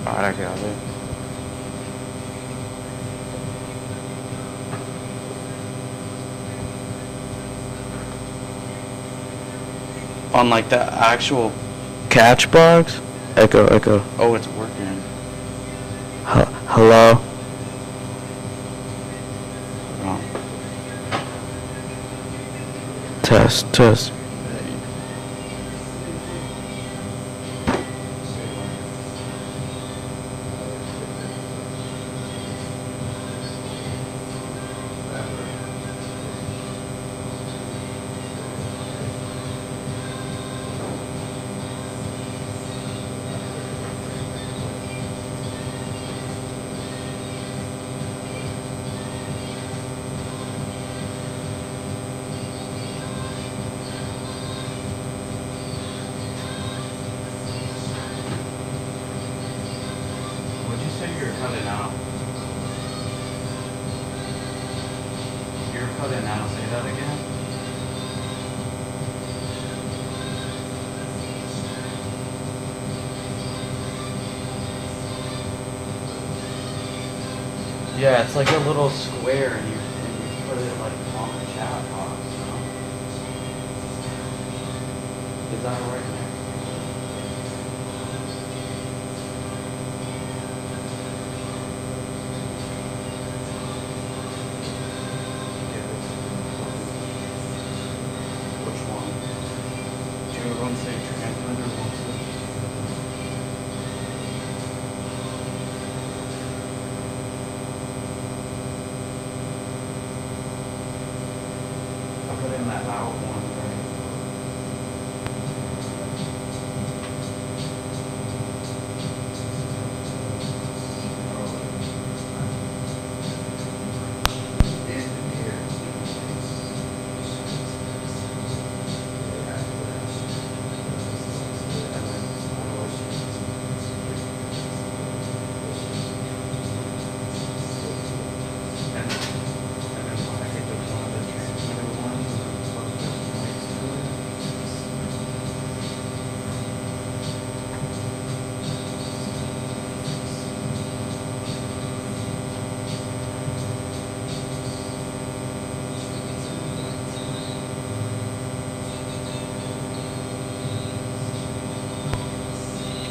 Alright, I got it. On like the actual catch box? Echo, echo. Oh, it's working. Hello? Hold on. Test, test. What'd you say you were cutting out? You're cutting out. Say that again. Yeah, it's like a little square, and you put it like on the chat box. You know? Is that right there? Which one? Do you want to say transmit or want to? I put in that out one, right?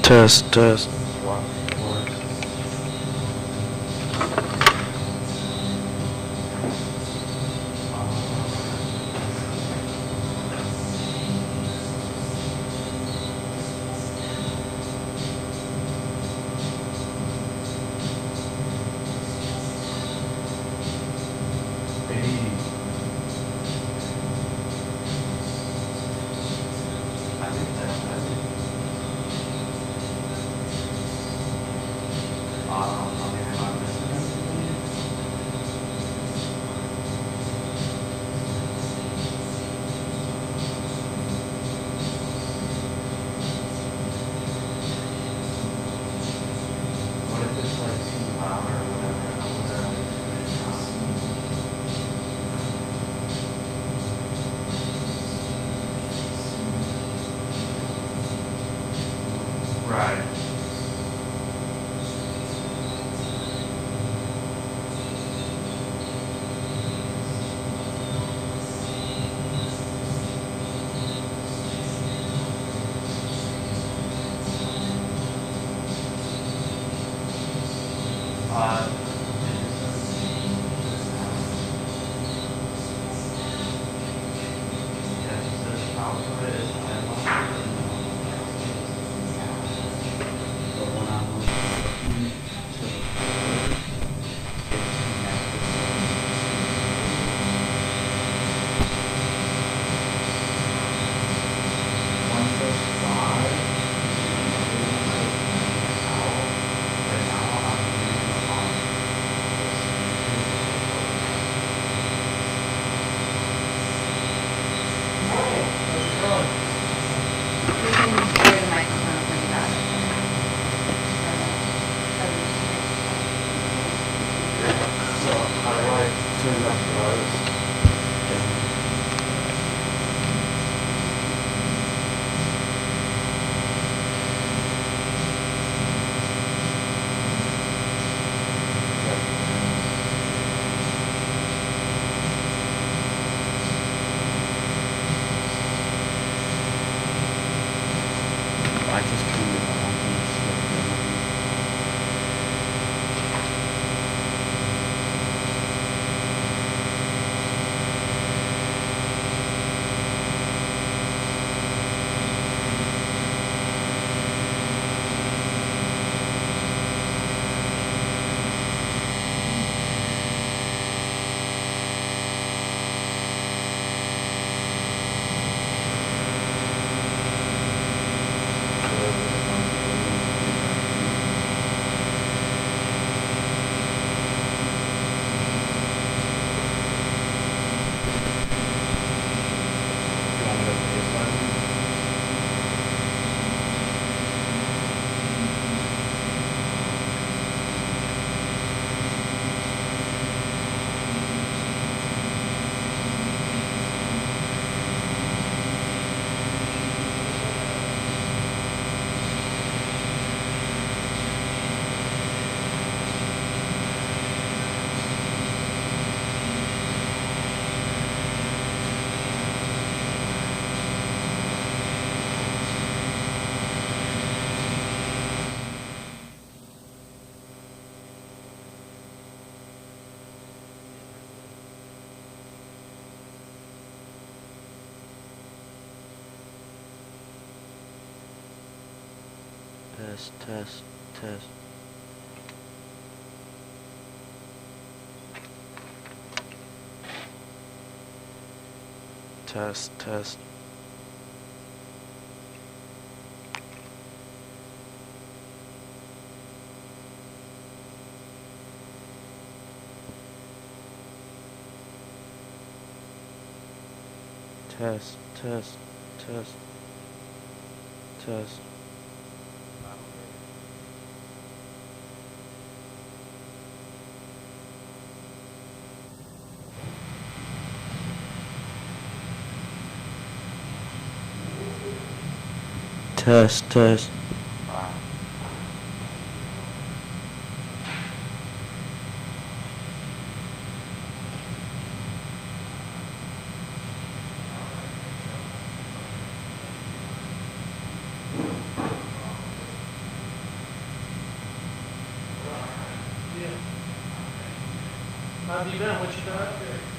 Test, test. What if it's like too loud or whatever? How would that Right. Uh, yeah, this output is but when I'm looking to one says 5, and another one says out, but now I'm using the font Test, test, test. Test, test. Test, test, test, test. Test, test. How have you been? What you been up to?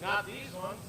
Not these ones.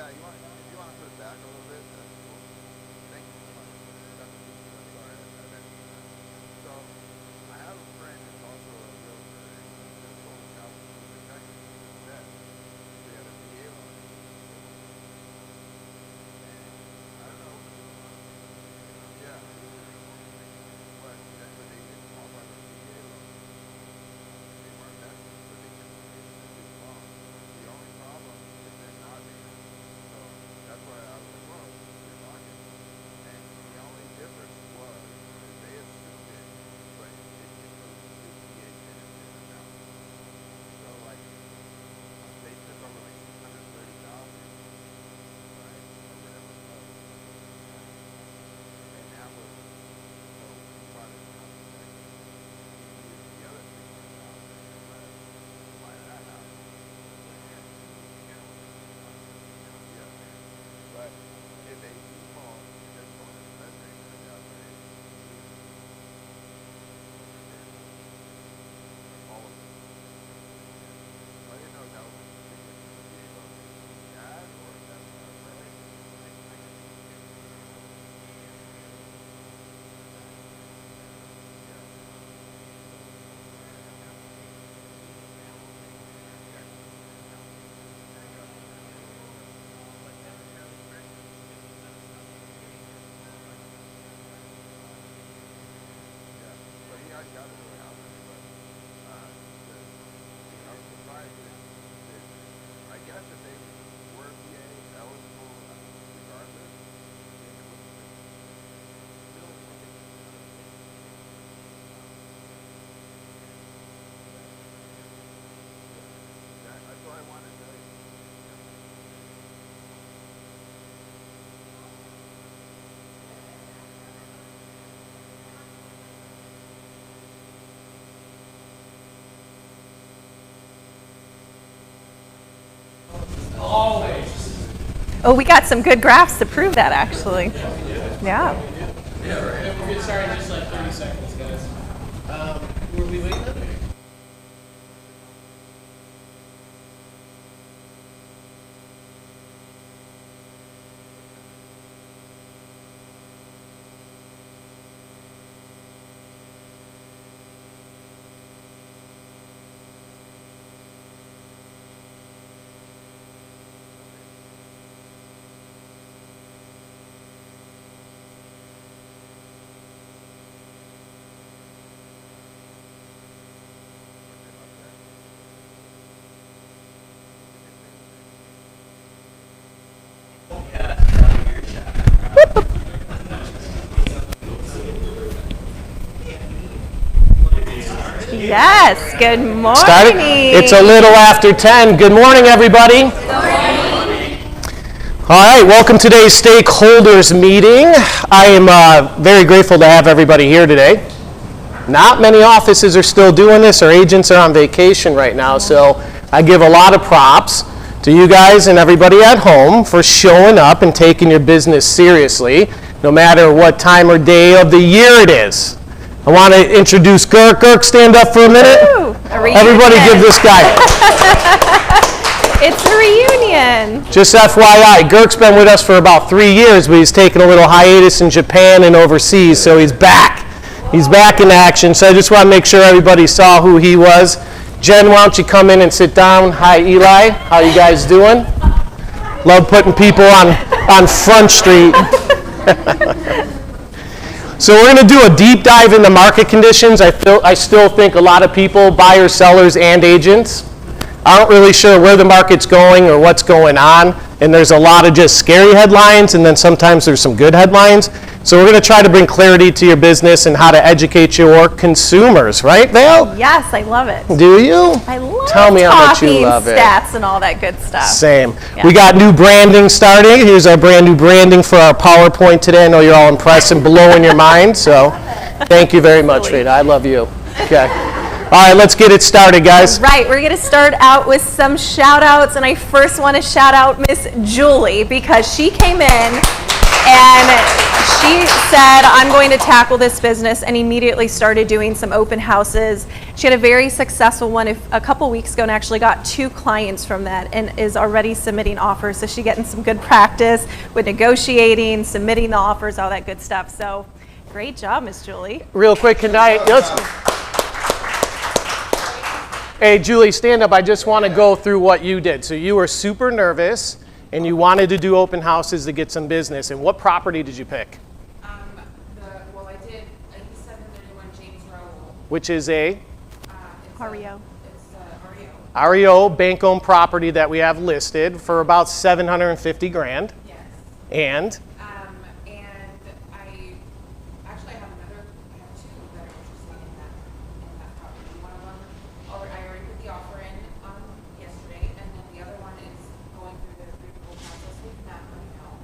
Yeah, if you want to put it back a little bit, that's cool. Thank you so much. That's sorry, I meant so I have a friend who's also a realtor, and he just sold his house in Texas instead. They had a VA loan. And I don't know. Yeah. But they didn't qualify for VA loan. They weren't vested, so they couldn't pay this loan. The only problem is they're not paying. So that's why I was like, whoa, you're talking. And the only difference was is they assumed it, but it was the VA benefit amount. So like they took over like 630,000, right, or whatever it was. And that was so he bought his house in Texas. He used the other 600,000 and left to buy that house. Yeah. But if they default, they're going to treasury because that's what it is. All of it. I didn't know that was dad or if that's right. Yeah, but he already got it really out there, but I was surprised that I guess if they were VA eligible regardless, then it wouldn't have still wouldn't that's what I wanted to tell you. Oh, we got some good graphs to prove that, actually. Yeah. We'll get started in just like 30 seconds, guys. Were we waiting up? Yes. Good morning. Started? It's a little after 10. Good morning, everybody. All right, welcome to today's stakeholders meeting. I am very grateful to have everybody here today. Not many offices are still doing this. Our agents are on vacation right now, so I give a lot of props to you guys and everybody at home for showing up and taking your business seriously, no matter what time or day of the year it is. I want to introduce Girk. Girk, stand up for a minute. Woo, a reunion. Everybody give this guy. It's a reunion. Just FYI, Girk's been with us for about 3 years, but he's taken a little hiatus in Japan and overseas, so he's back. He's back in action, so I just want to make sure everybody saw who he was. Jen, why don't you come in and sit down? Hi, Eli. How you guys doing? Love putting people on Front Street. So we're going to do a deep dive into market conditions. I still think a lot of people, buyers, sellers, and agents, aren't really sure where the market's going or what's going on. And there's a lot of just scary headlines, and then sometimes there's some good headlines. So we're going to try to bring clarity to your business and how to educate your consumers, right, Val? Yes, I love it. Do you? I love Tell me how much you talking love it. stats and all that good stuff. Same. Yeah. We got new branding starting. Here's our brand new branding for our PowerPoint today. I know you're all impressed and blowing your mind, so thank you very much, Rita. I love you. Okay. All right, let's get it started, guys. Right, we're going to start out with some shout outs, and I first want to shout out Miss Julie because she came in And she said, I'm going to tackle this business, and immediately started doing some open houses. She had a very successful one a couple weeks ago and actually got 2 clients from that and is already submitting offers. So she's getting some good practice with negotiating, submitting the offers, all that good stuff. So great job, Miss Julie. Real quick, hey, Julie, stand up. I just want to go through what you did. So you were super nervous, and you wanted to do open houses to get some business. And what property did you pick? Well, I did a 731 James Rowell. Which is a It's REO. It's REO. REO bank-owned property that we have listed for about $750 grand. Yes. And And I actually I have 2 that are interested in that property. One of them, I already put the offer in yesterday, and then the other one is going through the approval process with Matt right now.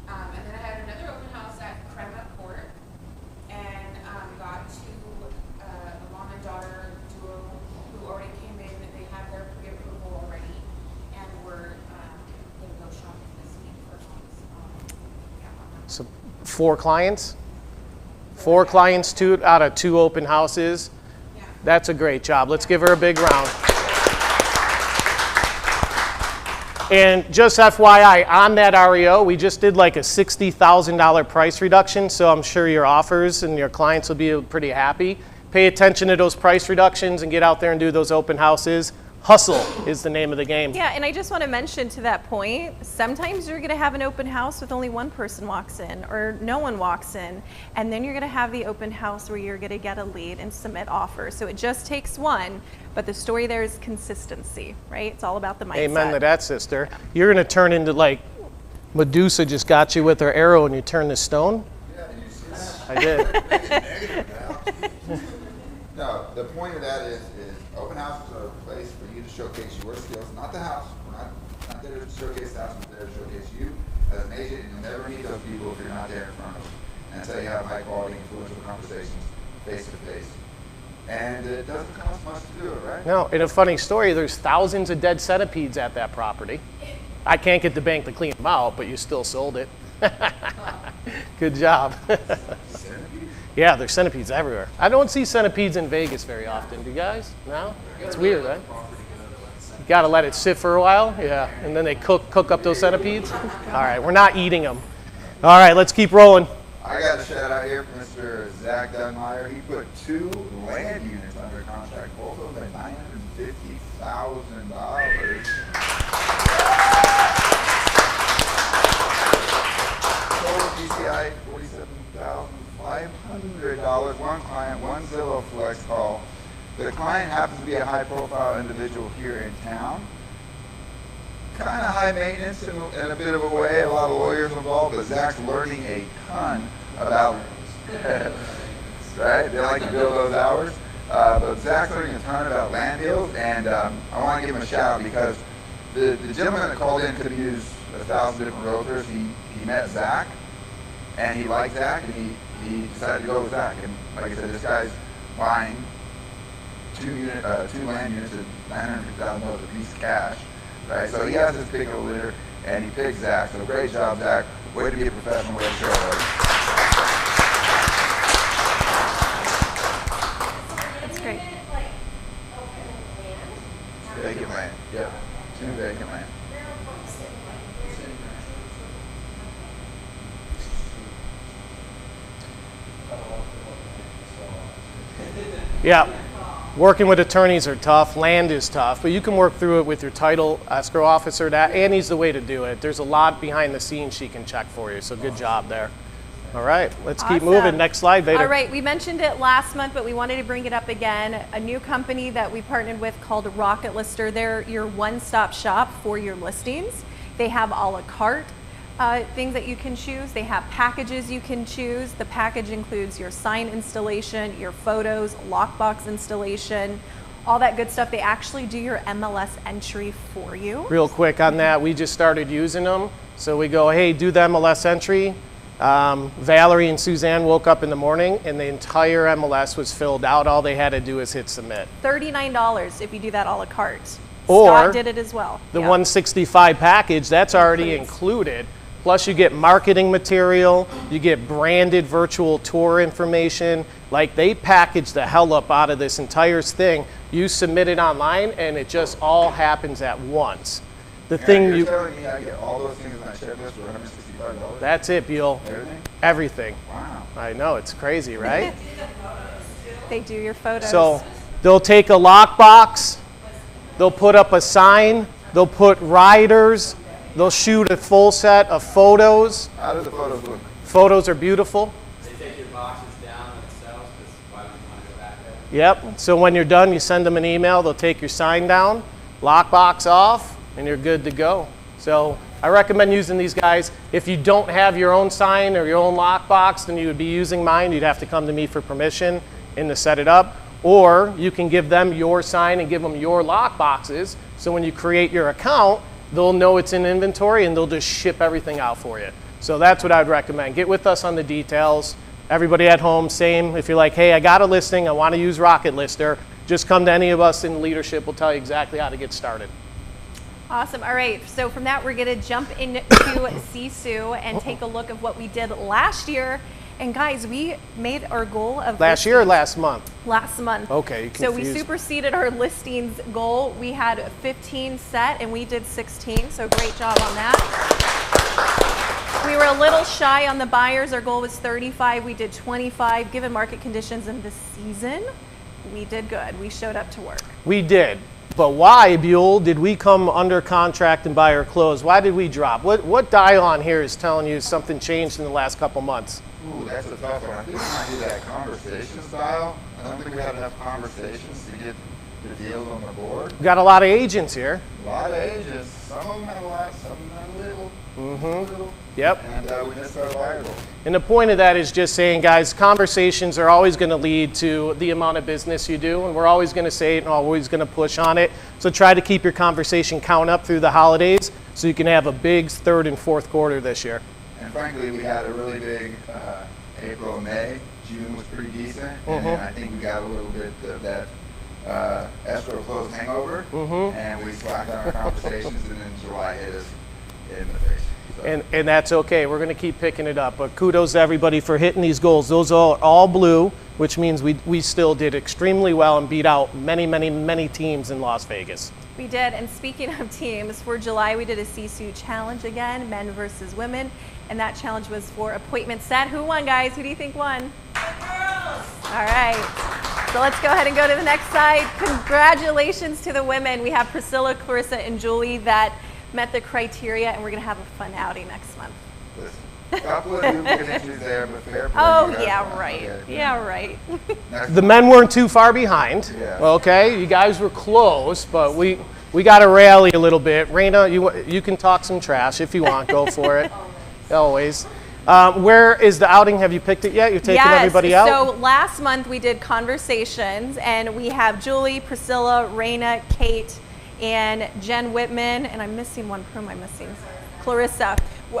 And then I had another open house at Crema Court, and got 2, a mom and daughter duo who already came in. They have their pre-approval already, and we're going to go shopping this week for homes. so 4 clients? 4 clients, 2 out of 2 open houses. Yeah. That's a great job. Let's give her a big round. And just FYI, on that REO, we just did like a $60,000 price reduction, so I'm sure your offers and your clients will be pretty happy. Pay attention to those price reductions and get out there and do those open houses. Hustle is the name of the game. Yeah, and I just want to mention to that point, sometimes you're going to have an open house with only one person walks in or no one walks in, and then you're going to have the open house where you're going to get a lead and submit offers. So it just takes one, but the story there is consistency, right? It's all about the mindset. Amen to that, sister. You're going to turn into like Medusa just got you with her arrow and you turn to stone? Yeah, you see that? I did. Make it negative now. No, the point of that is open houses are a place for you to showcase your skills, not the house. We're not there to showcase the house, we're there to showcase you as an agent, and you'll never meet those people if you're not there in front of them. And until you have high quality, influential conversations face to face. And it doesn't cost much to do it, right? No, in a funny story, there's thousands of dead centipedes at that property. I can't get the bank to clean them out, but you still sold it. Good job. Yeah, there's centipedes everywhere. I don't see centipedes in Vegas very often. Do you guys? No? It's weird, right? You gotta let it sit for a while. Yeah, and then they cook up those centipedes. All right, we're not eating them. All right, let's keep rolling. I got a shout out here from Mr. Zach Dunmeyer. He put 2 land units under contract, both of them at $950,000. Total GCI $47,500. One client, one Zillow Flex call. The client happens to be a high-profile individual here in town. Kind of high maintenance in a bit of a way, a lot of lawyers involved, but Zach's learning a ton about, right? They like to build those hours. But Zach's learning a ton about land deals, and I want to give him a shout out because the gentleman that called in could have used 1,000 different realtors. He met Zach, and he liked Zach, and he decided to go with Zach. And like I said, this guy's buying 2 land units at $950,000 a piece of cash. Right, so he has his pick of the litter, and he picked Zach. So great job, Zach. Way to be a professional, way to show it. That's great. Vacant land. Yep. 2 vacant land. Yeah, working with attorneys are tough. Land is tough, but you can work through it with your title escrow officer. That Annie's the way to do it. There's a lot behind the scenes she can check for you. So good job there. All right, let's keep moving. Awesome. Next slide, Vader. All right, we mentioned it last month, but we wanted to bring it up again. A new company that we partnered with called Rocket Lister. They're your one-stop shop for your listings. They have a la carte things that you can choose. They have packages you can choose. The package includes your sign installation, your photos, lockbox installation, all that good stuff. They actually do your MLS entry for you. Real quick on that, we just started using them. So we go, hey, do the MLS entry. Valerie and Suzanne woke up in the morning and the entire MLS was filled out. All they had to do is hit submit. $39 if you do that a la carte. Or Scott did it as well. The Yeah. 165 package, that's already included. Plus you get marketing material, you get branded virtual tour information. Like they package the hell up out of this entire thing. You submit it online and it just all happens at once. The thing You're you, telling me I get all those things on my checklist for $165? that's it, Buell. Everything? Everything. Wow. I know, it's crazy, right? They do your photos. So they'll take a lockbox, they'll put up a sign, they'll put riders, they'll shoot a full set of photos. How do the photos look? Photos are beautiful. They take your boxes down themselves, because why would you want to go back there? Yep. So when you're done, you send them an email, they'll take your sign down, lockbox off, and you're good to go. So I recommend using these guys. If you don't have your own sign or your own lockbox, then you would be using mine. You'd have to come to me for permission and to set it up. Or you can give them your sign and give them your lockboxes. So when you create your account, they'll know it's in inventory and they'll just ship everything out for you. So that's what I'd recommend. Get with us on the details. Everybody at home, same. If you're like, hey, I got a listing, I want to use Rocket Lister, just come to any of us in leadership. We'll tell you exactly how to get started. Awesome. All right. So from that, we're going to jump into Sisu and take a look at what we did last year. And guys, we made our goal of Last year or last month? last month. Okay, you So we confused. superseded our listings goal. We had 15 set and we did 16. So great job on that. We were a little shy on the buyers. Our goal was 35. We did 25. Given market conditions in the season, we did good. We showed up to work. We did. But why, Buell, did we come under contract and buy or close? Why did we drop? What dial on here is telling you something changed in the last couple months? Ooh, that's a tough one. I think we might do that conversation style. I don't think we had enough conversations to get the deals on the board. We got a lot of agents here. A lot of agents. Some of them had a lot, some of them had a little. Little. Yep. And we missed our buyer goal. And the point of that is just saying, guys, conversations are always going to lead to the amount of business you do, and we're always going to say it and always going to push on it. So try to keep your conversation count up through the holidays so you can have a big third and fourth quarter this year. And frankly, we had a really big April and May. June was pretty decent. And I think we got a little bit of that escrow close hangover. And we slacked on our conversations, and then July hit us in the face. So. And that's okay. We're going to keep picking it up. But kudos to everybody for hitting these goals. Those are all blue, which means we still did extremely well and beat out many, many, many teams in Las Vegas. We did. And speaking of teams, for July, we did a Sisu challenge again, men versus women. And that challenge was for appointment set. Who won, guys? Who do you think won? The girls. All right. So let's go ahead and go to the next side. Congratulations to the women. We have Priscilla, Clarissa, and Julie that met the criteria, and we're going to have a fun outing next month. Listen, a couple of new issues there, but fair play. Oh, You guys yeah, won. right. Okay, Yeah, right. next The one. men weren't too far behind. Yeah. Okay, you guys were close, but we got to rally a little bit. Raina, you can talk some trash if you want. Go for it. Always. Where is the outing? Have you picked it yet? You've taken everybody out? So last month we did conversations, and we have Julie, Priscilla, Raina, Kate, and Jen Whitman, and I'm missing one. Who am I missing? Clarissa.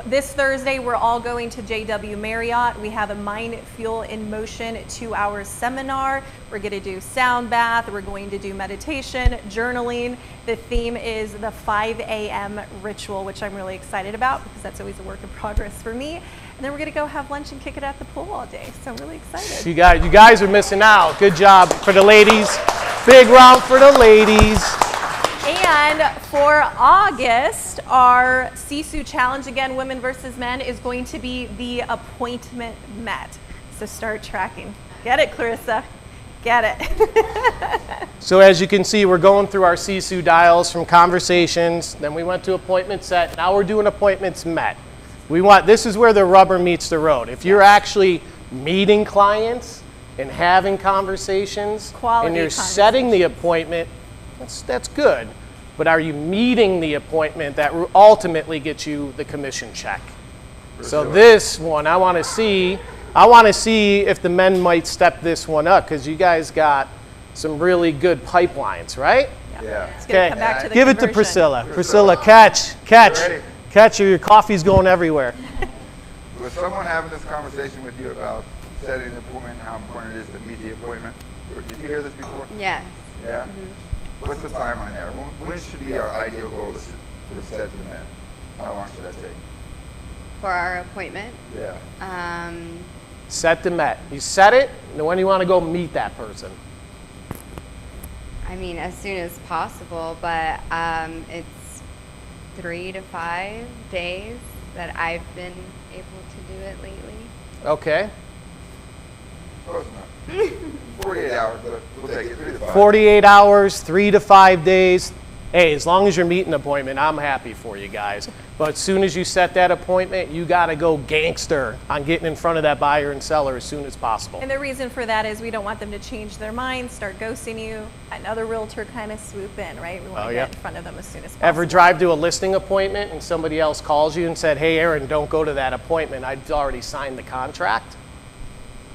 This Thursday, we're all going to JW Marriott. We have a Mind Fuel in Motion 2-hour seminar. We're going to do sound bath. We're going to do meditation, journaling. The theme is the 5 a.m. ritual, which I'm really excited about because that's always a work in progress for me. And then we're going to go have lunch and kick it at the pool all day. So I'm really excited. You guys are missing out. Good job for the ladies. Big round for the ladies. And for August, our Sisu challenge, again, women versus men, is going to be the appointment met. So start tracking. Get it, Clarissa? Get it. So as you can see, we're going through our Sisu dials from conversations, then we went to appointment set, now we're doing appointments met. This is where the rubber meets the road. If you're actually meeting clients and having conversations, Quality and you're setting the appointment, that's good. But are you meeting the appointment that ultimately gets you the commission check? So this one, I want to see if the men might step this one up, because you guys got some really good pipelines, right? Yeah. It's gonna come back to the Give it to conversion. Priscilla. Priscilla, catch, your coffee's going everywhere. Was someone having this conversation with you about setting an appointment, how important it is to meet the appointment? Or did you hear this before? Yes. Yeah? What's the timeline there? When should be our ideal goal to set to the men? How long should that take? For our appointment, Yeah. Set the Met. You set it, and when do you want to go meet that person? I mean, as soon as possible, but it's 3 to 5 days that I've been able to do it lately. Okay. Close enough. 48 hours, but we'll take it 3 to 5. 48 hours, 3 to 5 days. Hey, as long as you're meeting an appointment, I'm happy for you guys. But as soon as you set that appointment, you got to go gangster on getting in front of that buyer and seller as soon as possible. And the reason for that is we don't want them to change their mind, start ghosting you, another realtor kind of swoop in, right? We want to get in front of them as soon as possible. Ever drive to a listing appointment and somebody else calls you and said, hey, Aaron, don't go to that appointment. I've already signed the contract.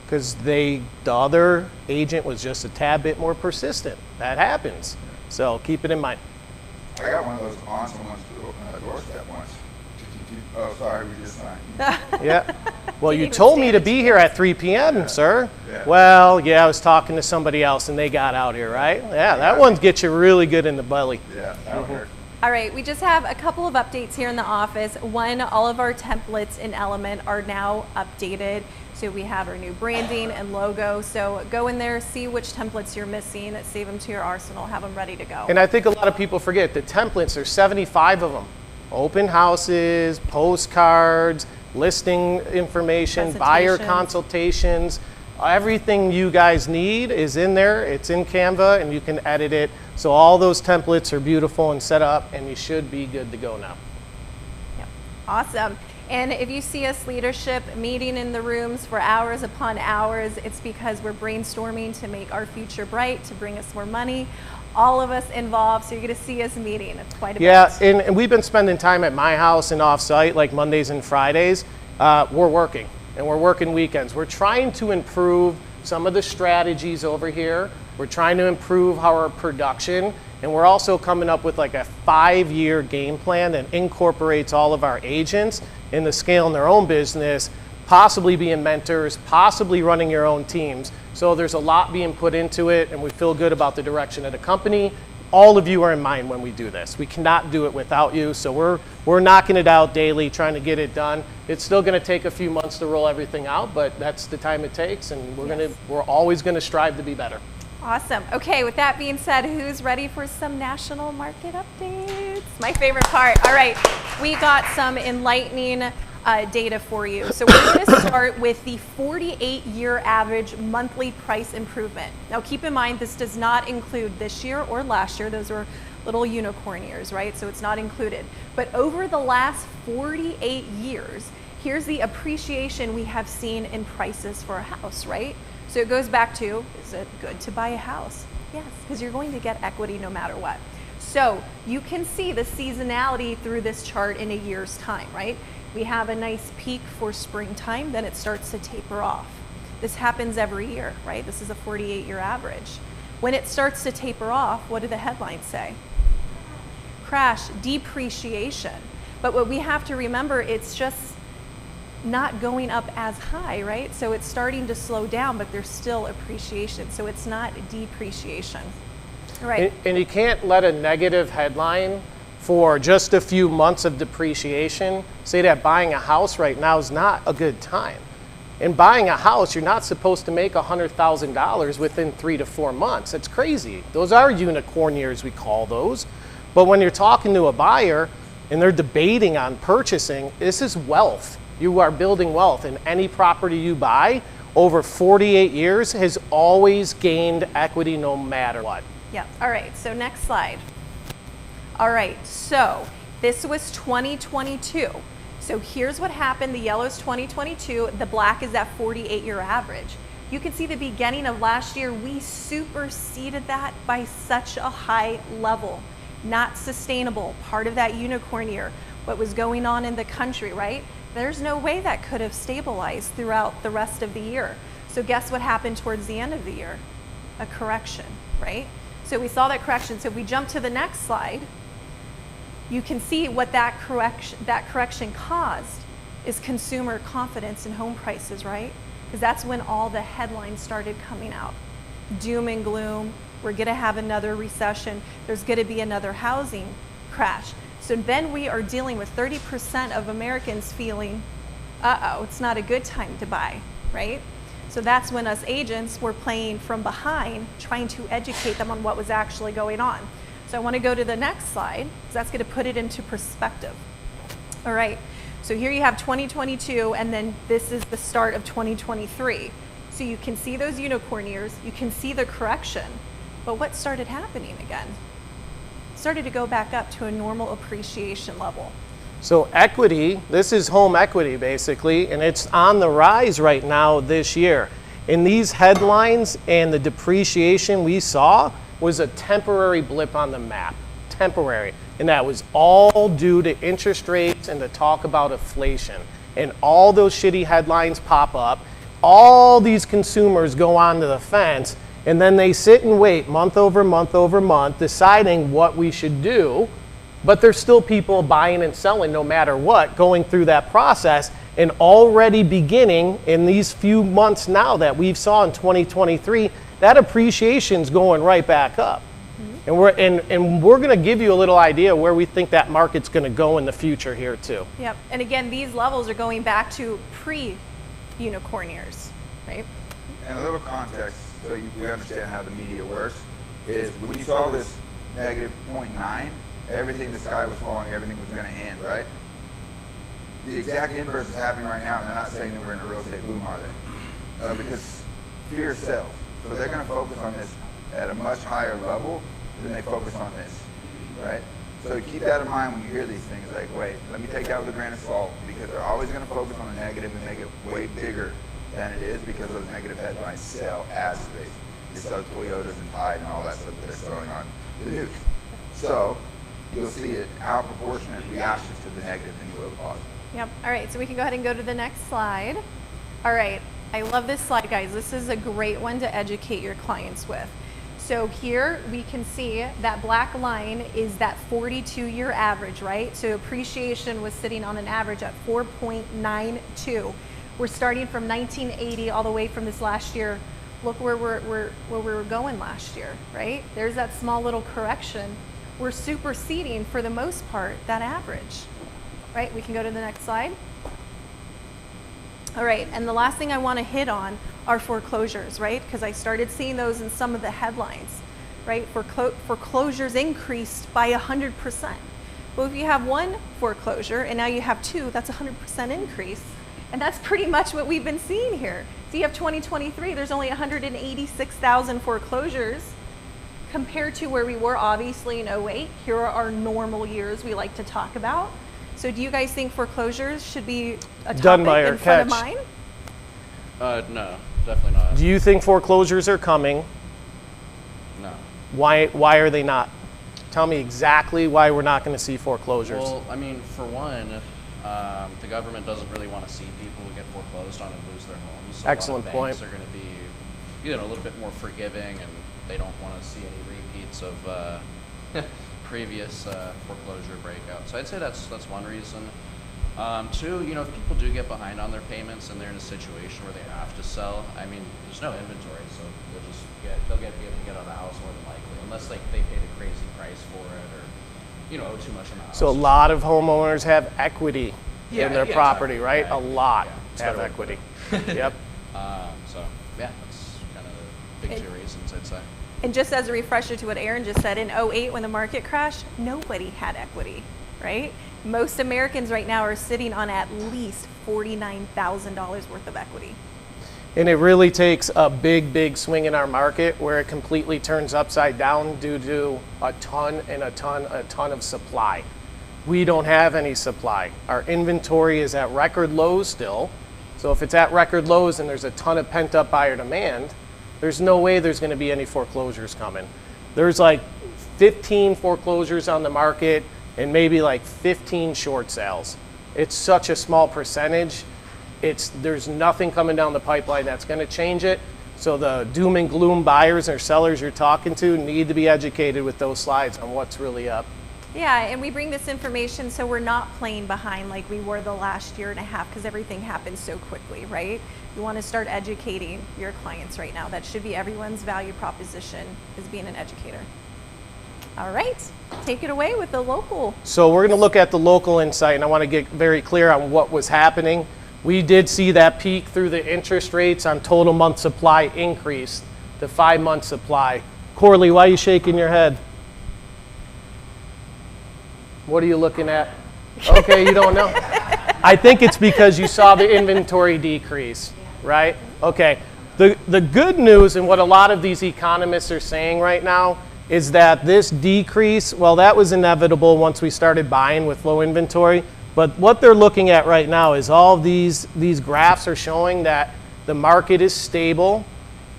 Because the other agent was just a tad bit more persistent. That happens. So keep it in mind. I got one of those on someone's doorstep once. Oh, sorry, we just signed. Yeah. Well, Didn't you even told me stand to a be here at 3 p.m., sir. Yeah. Well, yeah, I was talking to somebody else and they got out here, right? Yeah, that one gets you really good in the belly. Yeah, that'll hurt. All right, we just have a couple of updates here in the office. One, all of our templates in Element are now updated. So we have our new branding and logo. So go in there, see which templates you're missing, save them to your arsenal, have them ready to go. And I think a lot of people forget the templates, there's 75 of them. Open houses, postcards, listing information, buyer Presentations. consultations. Everything you guys need is in there. It's in Canva and you can edit it. So all those templates are beautiful and set up and you should be good to go now. Yep. Awesome. And if you see us leadership meeting in the rooms for hours upon hours, it's because we're brainstorming to make our future bright, to bring us more money. All of us involved, so you're going to see us meeting quite a bit. Yeah, and we've been spending time at my house and off-site, like Mondays and Fridays. We're working, and we're working weekends. We're trying to improve some of the strategies over here. We're trying to improve our production, and we're also coming up with like a 5-year game plan that incorporates all of our agents in the scale in their own business, possibly being mentors, possibly running your own teams. So there's a lot being put into it, and we feel good about the direction of the company. All of you are in mind when we do this. We cannot do it without you, so we're knocking it out daily, trying to get it done. It's still going to take a few months to roll everything out, but that's the time it takes, and we're always going to strive to be better. Awesome. Okay, with that being said, who's ready for some national market updates? My favorite part. All right, we got some enlightening data for you. So we're going to start with the 48-year average monthly price improvement. Now keep in mind, this does not include this year or last year. Those were little unicorn years, right? So it's not included. But over the last 48 years, here's the appreciation we have seen in prices for a house, right? So it goes back to, is it good to buy a house? Yes, because you're going to get equity no matter what. So you can see the seasonality through this chart in a year's time, right? We have a nice peak for springtime, then it starts to taper off. This happens every year, right? This is a 48-year average. When it starts to taper off, what do the headlines say? Crash, depreciation. But what we have to remember, it's just not going up as high, right? So it's starting to slow down, but there's still appreciation. So it's not depreciation. Right. And you can't let a negative headline for just a few months of depreciation say that buying a house right now is not a good time. In buying a house, you're not supposed to make $100,000 within 3 to 4 months. That's crazy. Those are unicorn years, we call those. But when you're talking to a buyer and they're debating on purchasing, this is wealth. You are building wealth, and any property you buy over 48 years has always gained equity no matter what. Yeah, all right, so next slide. All right, so this was 2022. So here's what happened. The yellow is 2022, the black is that 48-year average. You can see the beginning of last year, we superseded that by such a high level. Not sustainable, part of that unicorn year, what was going on in the country, right? There's no way that could have stabilized throughout the rest of the year. So guess what happened towards the end of the year? A correction, right? So we saw that correction. So if we jump to the next slide, you can see what that correction caused is consumer confidence in home prices, right? Because that's when all the headlines started coming out. Doom and gloom, we're gonna have another recession, there's gonna be another housing crash. So then we are dealing with 30% of Americans feeling, uh-oh, it's not a good time to buy, right? So that's when us agents were playing from behind, trying to educate them on what was actually going on. So I want to go to the next slide, because that's going to put it into perspective. All right, so here you have 2022, and then this is the start of 2023. So you can see those unicorn years, you can see the correction, but what started happening again? It started to go back up to a normal appreciation level. So equity, this is home equity basically, and it's on the rise right now this year. And these headlines and the depreciation we saw was a temporary blip on the map, temporary. And that was all due to interest rates and the talk about inflation. And all those shitty headlines pop up, all these consumers go onto the fence, and then they sit and wait month over month over month, deciding what we should do. But there's still people buying and selling no matter what, going through that process, and already beginning in these few months now that we've saw in 2023, that appreciation's going right back up. Mm-hmm. And we're gonna give you a little idea where we think that market's gonna go in the future here too. Yep, and again, these levels are going back to pre-unicorn years, right? And a little context so we understand how the media works is when you saw this negative 0.9, everything, the sky was falling, everything was going to end, right? The exact inverse is happening right now, and they're not saying that we're in a real estate boom, are they? Because fear sells. So they're going to focus on this at a much higher level than they focus on this, right? So keep that in mind when you hear these things, like, wait, let me take that with a grain of salt, because they're always going to focus on the negative and make it way bigger than it is, because those negative headlines sell as they sell Toyotas and Tide and all that stuff that they're throwing on the news. So you'll see it outproportionate reactions to the negative than you will the positive. Yep. All right, so we can go ahead and go to the next slide. All right, I love this slide, guys. This is a great one to educate your clients with. So here we can see that black line is that 42-year average, right? So appreciation was sitting on an average at 4.92. We're starting from 1980 all the way from this last year. Look where we were going last year, right? There's that small little correction. We're superseding, for the most part, that average, right? We can go to the next slide. All right, and the last thing I want to hit on are foreclosures, right? Because I started seeing those in some of the headlines, right? Foreclosures increased by 100%. Well, if you have one foreclosure and now you have two, that's a 100% increase. And that's pretty much what we've been seeing here. So you have 2023, there's only 186,000 foreclosures compared to where we were obviously in 08. Here are our normal years we like to talk about. So do you guys think foreclosures should be a Done by topic our in front of catch. mine? No, definitely not. Do you think foreclosures are coming? No. Why are they not? Tell me exactly why we're not going to see foreclosures. Well, I mean, for one, the government doesn't really want to see people who get foreclosed on and lose their homes. So Excellent a lot of banks point. are going to be, a little bit more forgiving, and they don't want to see any repeats of previous foreclosure breakouts. So I'd say that's one reason. Two, if people do get behind on their payments and they're in a situation where they have to sell, I mean, there's no inventory, so they'll be able to get out of the house more than likely, unless they pay the crazy price for it or owe too much on the house. So a lot of homeowners have equity Yeah, in their yeah, property, exactly. right? Yeah, A lot yeah. have So- equity. Yep. So yeah, that's kind of the big two reasons I'd say. And just as a refresher to what Aaron just said, in 08 when the market crashed, nobody had equity, right? Most Americans right now are sitting on at least $49,000 worth of equity. And it really takes a big swing in our market where it completely turns upside down due to a ton of supply. We don't have any supply. Our inventory is at record lows still. So if it's at record lows and there's a ton of pent up buyer demand, there's no way there's going to be any foreclosures coming. There's like 15 foreclosures on the market and maybe like 15 short sales. It's such a small percentage. There's nothing coming down the pipeline that's going to change it. So the doom and gloom buyers or sellers you're talking to need to be educated with those slides on what's really up. Yeah, and we bring this information so we're not playing behind like we were the last year and a half because everything happened so quickly, right? You want to start educating your clients right now. That should be everyone's value proposition, is being an educator. All right, take it away with the local. So we're going to look at the local insight, and I want to get very clear on what was happening. We did see that peak through the interest rates on total month supply increase, the 5-month supply. Corley, why are you shaking your head? What are you looking at? Okay, you don't know. I think it's because you saw the inventory decrease, right? Okay. The good news, and what a lot of these economists are saying right now, is that this decrease, well, that was inevitable once we started buying with low inventory. But what they're looking at right now is all of these graphs are showing that the market is stable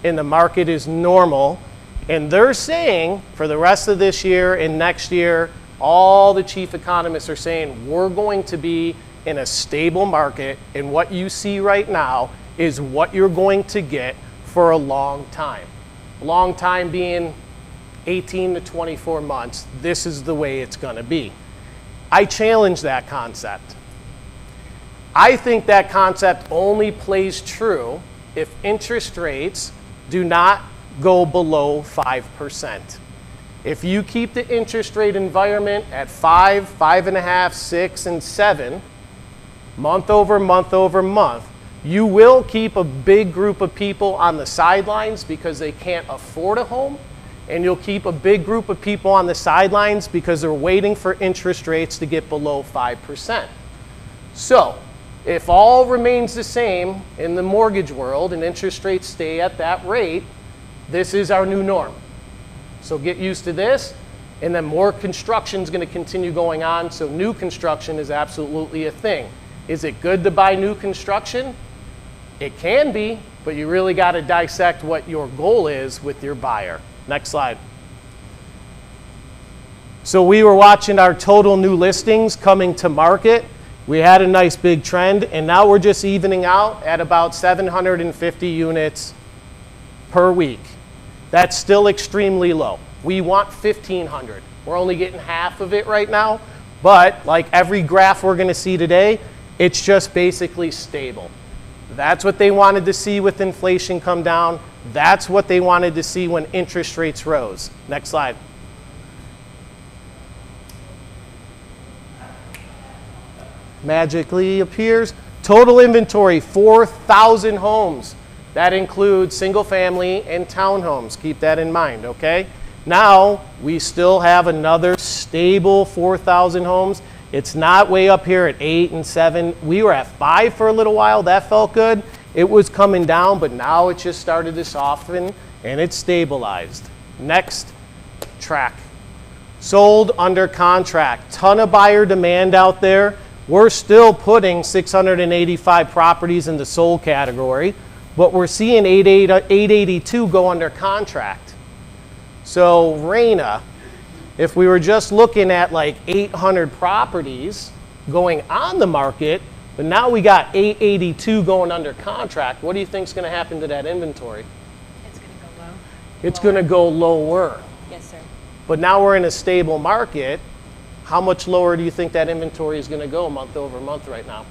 and the market is normal. And they're saying for the rest of this year and next year, all the chief economists are saying we're going to be in a stable market, and what you see right now is what you're going to get for a long time. Long time being 18 to 24 months. This is the way it's going to be. I challenge that concept. I think that concept only plays true if interest rates do not go below 5%. If you keep the interest rate environment at 5, 5.5, 6, and 7, month over month over month, you will keep a big group of people on the sidelines because they can't afford a home, and you'll keep a big group of people on the sidelines because they're waiting for interest rates to get below 5%. So, if all remains the same in the mortgage world and interest rates stay at that rate, this is our new norm. So get used to this, and then more construction is going to continue going on, so new construction is absolutely a thing. Is it good to buy new construction? It can be, but you really got to dissect what your goal is with your buyer. Next slide. So we were watching our total new listings coming to market. We had a nice big trend, and now we're just evening out at about 750 units per week. That's still extremely low. We want 1,500. We're only getting half of it right now, but like every graph we're going to see today, it's just basically stable. That's what they wanted to see with inflation come down. That's what they wanted to see when interest rates rose. Next slide. Magically appears. Total inventory, 4,000 homes. That includes single family and townhomes. Keep that in mind, okay? Now, we still have another stable 4,000 homes. It's not way up here at 8 and 7. We were at 5 for a little while. That felt good. It was coming down, but now it just started to soften and it's stabilized. Next track. Sold under contract. Ton of buyer demand out there. We're still putting 685 properties in the sold category, but we're seeing 882 go under contract. So RENA, if we were just looking at like 800 properties going on the market, but now we got 882 going under contract, what do you think is going to happen to that inventory? It's gonna go low. It's going to go lower. Yes, sir. But now we're in a stable market. How much lower do you think that inventory is going to go month over month right now?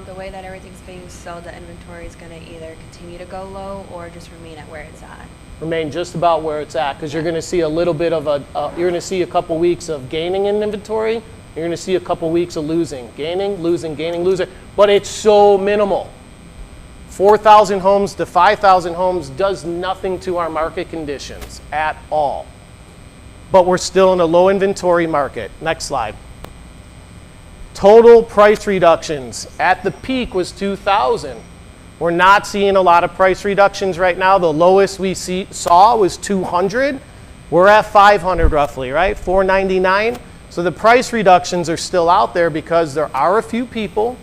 The way that everything's being sold, the inventory is going to either continue to go low or just remain at where it's at. Remain just about where it's at, because you're going to see a little bit of you're going to see a couple weeks of gaining in inventory. You're going to see a couple weeks of losing, gaining, losing, gaining, losing. But it's so minimal. 4,000 homes to 5,000 homes does nothing to our market conditions at all. But we're still in a low inventory market. Next slide. Total price reductions at the peak was 2,000. We're not seeing a lot of price reductions right now. The lowest we saw was 200. We're at 500 roughly, right? 499. So the price reductions are still out there because there are a few people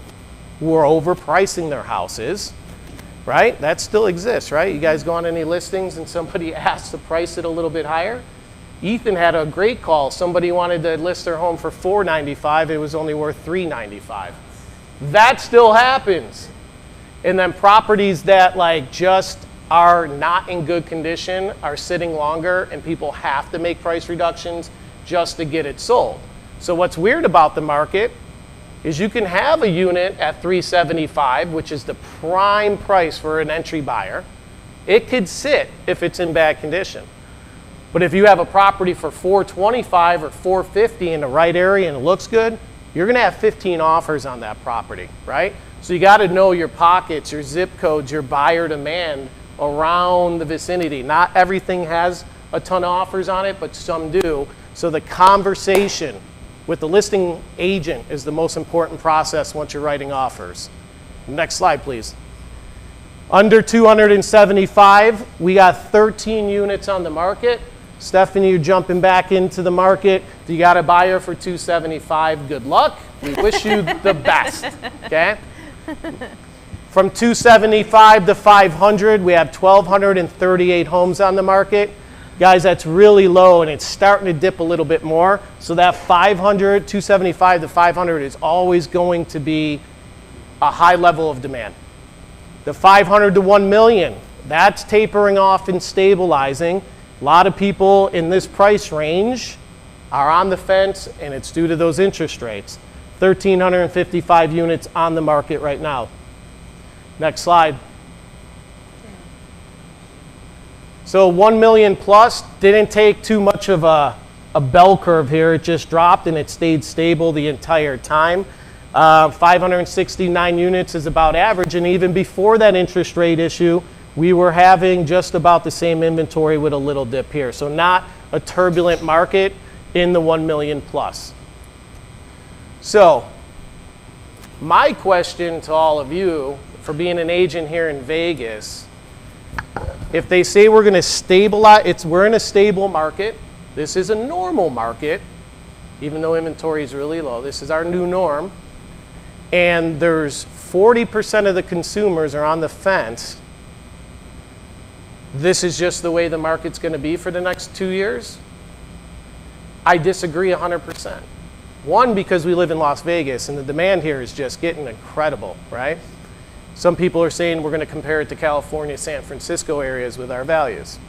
who are overpricing their houses, right? That still exists, right? You guys go on any listings and somebody asks to price it a little bit higher? Ethan had a great call. Somebody wanted to list their home for $495. It was only worth $395. That still happens. And then properties that like just are not in good condition are sitting longer, and people have to make price reductions just to get it sold. So what's weird about the market is you can have a unit at $375, which is the prime price for an entry buyer. It could sit if it's in bad condition. But if you have a property for $425 or $450 in the right area and it looks good, you're going to have 15 offers on that property, right? So you got to know your pockets, your zip codes, your buyer demand around the vicinity. Not everything has a ton of offers on it, but some do. So the conversation with the listing agent is the most important process once you're writing offers. Next slide, please. Under 275, we got 13 units on the market. Stephanie, you're jumping back into the market. If you got a buyer for 275, good luck. We wish you the best, okay? From 275 to 500, we have 1,238 homes on the market. Guys, that's really low, and it's starting to dip a little bit more. So that 275 to 500 is always going to be a high level of demand. The 500 to 1 million, that's tapering off and stabilizing. A lot of people in this price range are on the fence, and it's due to those interest rates. 1,355 units on the market right now. Next slide. So 1 million plus didn't take too much of a bell curve here. It just dropped and it stayed stable the entire time. 569 units is about average, and even before that interest rate issue, we were having just about the same inventory with a little dip here. So not a turbulent market in the 1 million plus. So my question to all of you, for being an agent here in Vegas, if they say we're going to stabilize, we're in a stable market. This is a normal market, even though inventory is really low. This is our new norm. And there's 40% of the consumers are on the fence. This is just the way the market's going to be for the next 2 years. I disagree 100%. One, because we live in Las Vegas and the demand here is just getting incredible, right? Some people are saying we're going to compare it to California, San Francisco areas with our values.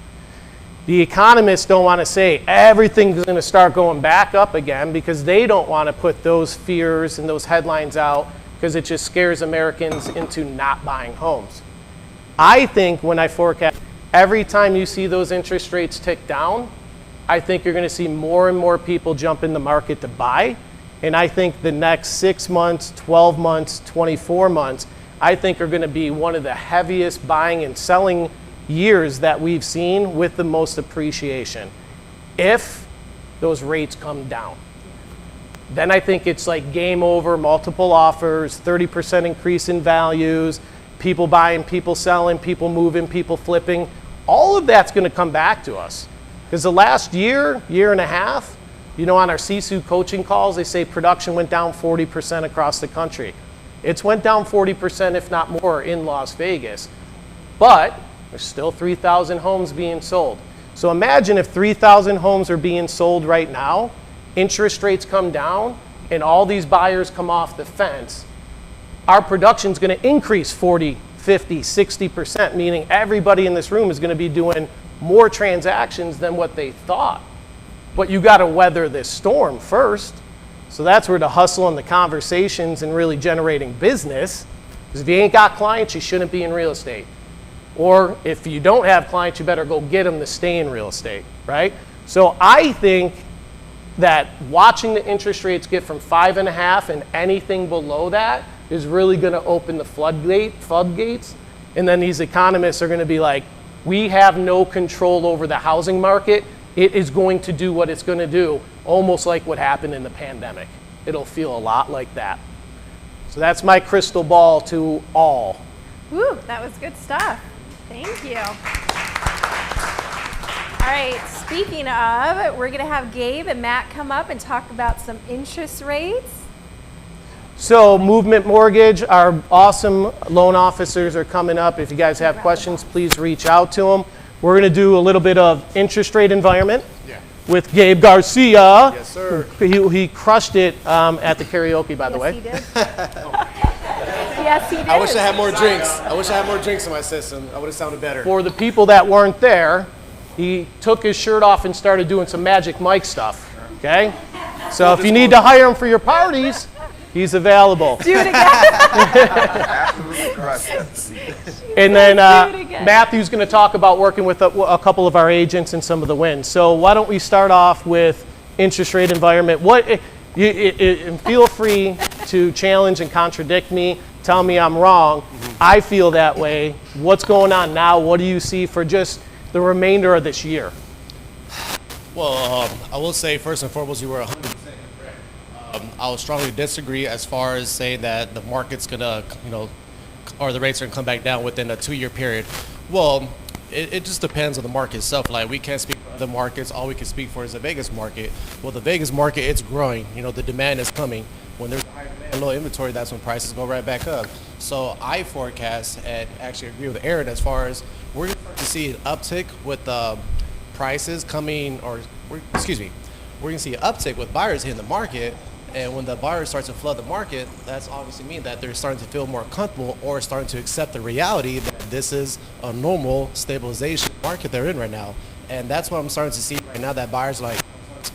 The economists don't want to say everything's going to start going back up again because they don't want to put those fears and those headlines out because it just scares Americans into not buying homes. I think when I forecast, every time you see those interest rates tick down, I think you're going to see more and more people jump in the market to buy. And I think the next 6 months, 12 months, 24 months, I think are going to be one of the heaviest buying and selling years that we've seen with the most appreciation. If those rates come down, then I think it's like game over, multiple offers, 30% increase in values, people buying, people selling, people moving, people flipping. All of that's going to come back to us. Because the last year, year and a half, you know, on our CSU coaching calls, they say production went down 40% across the country. It's went down 40%, if not more, in Las Vegas. But there's still 3,000 homes being sold. So imagine if 3,000 homes are being sold right now, interest rates come down, and all these buyers come off the fence. Our production's going to increase 40, 50, 60%, meaning everybody in this room is going to be doing more transactions than what they thought. But you got to weather this storm first. So that's where the hustle and the conversations and really generating business, because if you ain't got clients, you shouldn't be in real estate. Or if you don't have clients, you better go get them to stay in real estate, right? So I think that watching the interest rates get from 5.5 and anything below that is really going to open the floodgates. And then these economists are going to be like, we have no control over the housing market. It is going to do what it's going to do, almost like what happened in the pandemic. It'll feel a lot like that. So that's my crystal ball to all. Woo, that was good stuff. Thank you. All right, speaking of, we're going to have Gabe and Matt come up and talk about some interest rates. So Movement Mortgage, our awesome loan officers are coming up. If you guys have questions, please reach out to them. We're going to do a little bit of interest rate environment with Gabe Garcia. Yes, sir. He crushed it at the karaoke, by the way. He did. Yes, he did. I wish I had more drinks. I wish I had more drinks in my system. I would have sounded better. For the people that weren't there, he took his shirt off and started doing some Magic Mike stuff, okay? So if you need to hire him for your parties, He's available. Do it again. Absolutely correct. Yes. And then do it again. Matthew's going to talk about working with a couple of our agents and some of the wins. So why don't we start off with interest rate environment? And feel free to challenge and contradict me. Tell me I'm wrong. I feel that way. What's going on now? What do you see for just the remainder of this year? Well, I will say first and foremost, you were 100% correct. I will strongly disagree as far as saying that the market's gonna, or the rates are gonna come back down within a 2-year period. Well, it just depends on the market itself. Like, we can't speak for the markets. All we can speak for is the Vegas market. Well, the Vegas market, it's growing. The demand is coming. When there's high demand and low inventory, that's when prices go right back up. So I forecast and actually agree with Aaron as far as we're going to start to see an uptick with prices coming, we're going to see an uptick with buyers hitting the market. And when the buyers start to flood the market, that's obviously mean that they're starting to feel more comfortable or starting to accept the reality that this is a normal stabilization market they're in right now. And that's what I'm starting to see right now, that buyers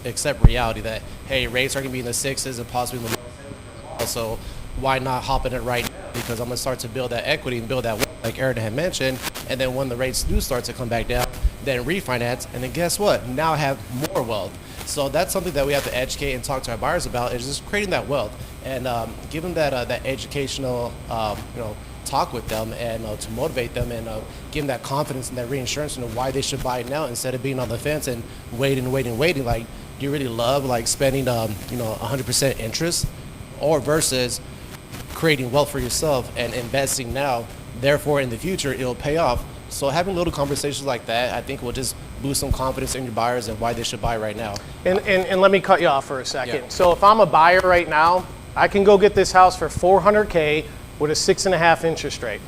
accept reality that, hey, rates are going to be in the 6s and possibly in the low 7s. So why not hop in it right now? Because I'm going to start to build that equity and build that wealth, like Aaron had mentioned. And then when the rates do start to come back down, then refinance. And then guess what? Now have more wealth. So that's something that we have to educate and talk to our buyers about, is just creating that wealth and give them that educational, talk with them and to motivate them and give them that confidence and that reassurance why they should buy it now instead of being on the fence and waiting. Like, do you really love spending 100% interest, or versus creating wealth for yourself and investing now, therefore in the future it'll pay off. So having little conversations like that, I think will just boost some confidence in your buyers and why they should buy right now. And let me cut you off for a second. Yeah. So if I'm a buyer right now, I can go get this house for $400K with a 6.5 interest rate.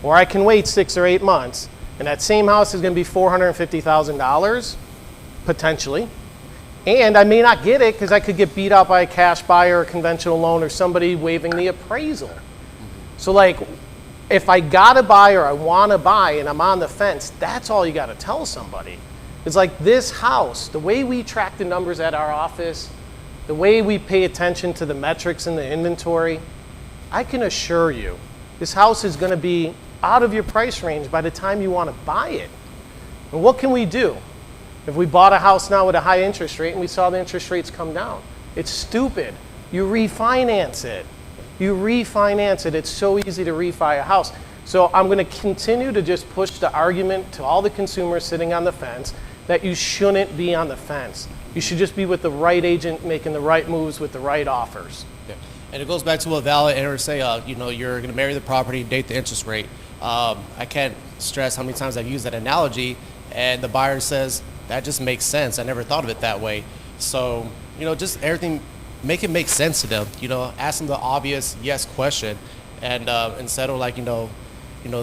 Or I can wait 6 or 8 months, and that same house is going to be $450,000, potentially. And I may not get it because I could get beat out by a cash buyer or a conventional loan or somebody waiving the appraisal. So if I gotta buy or I wanna buy and I'm on the fence, that's all you gotta tell somebody. It's like this house, the way we track the numbers at our office, the way we pay attention to the metrics in the inventory, I can assure you, this house is gonna be out of your price range by the time you wanna buy it. And what can we do? If we bought a house now with a high interest rate and we saw the interest rates come down, it's stupid. You refinance it. It's so easy to refi a house. So I'm going to continue to just push the argument to all the consumers sitting on the fence that you shouldn't be on the fence. You should just be with the right agent making the right moves with the right offers. Yeah. And it goes back to what Val and Aaron say, you're going to marry the property, date the interest rate. I can't stress how many times I've used that analogy, and the buyer says, that just makes sense. I never thought of it that way. So, just everything, make it make sense to them. Ask them the obvious yes question, and instead of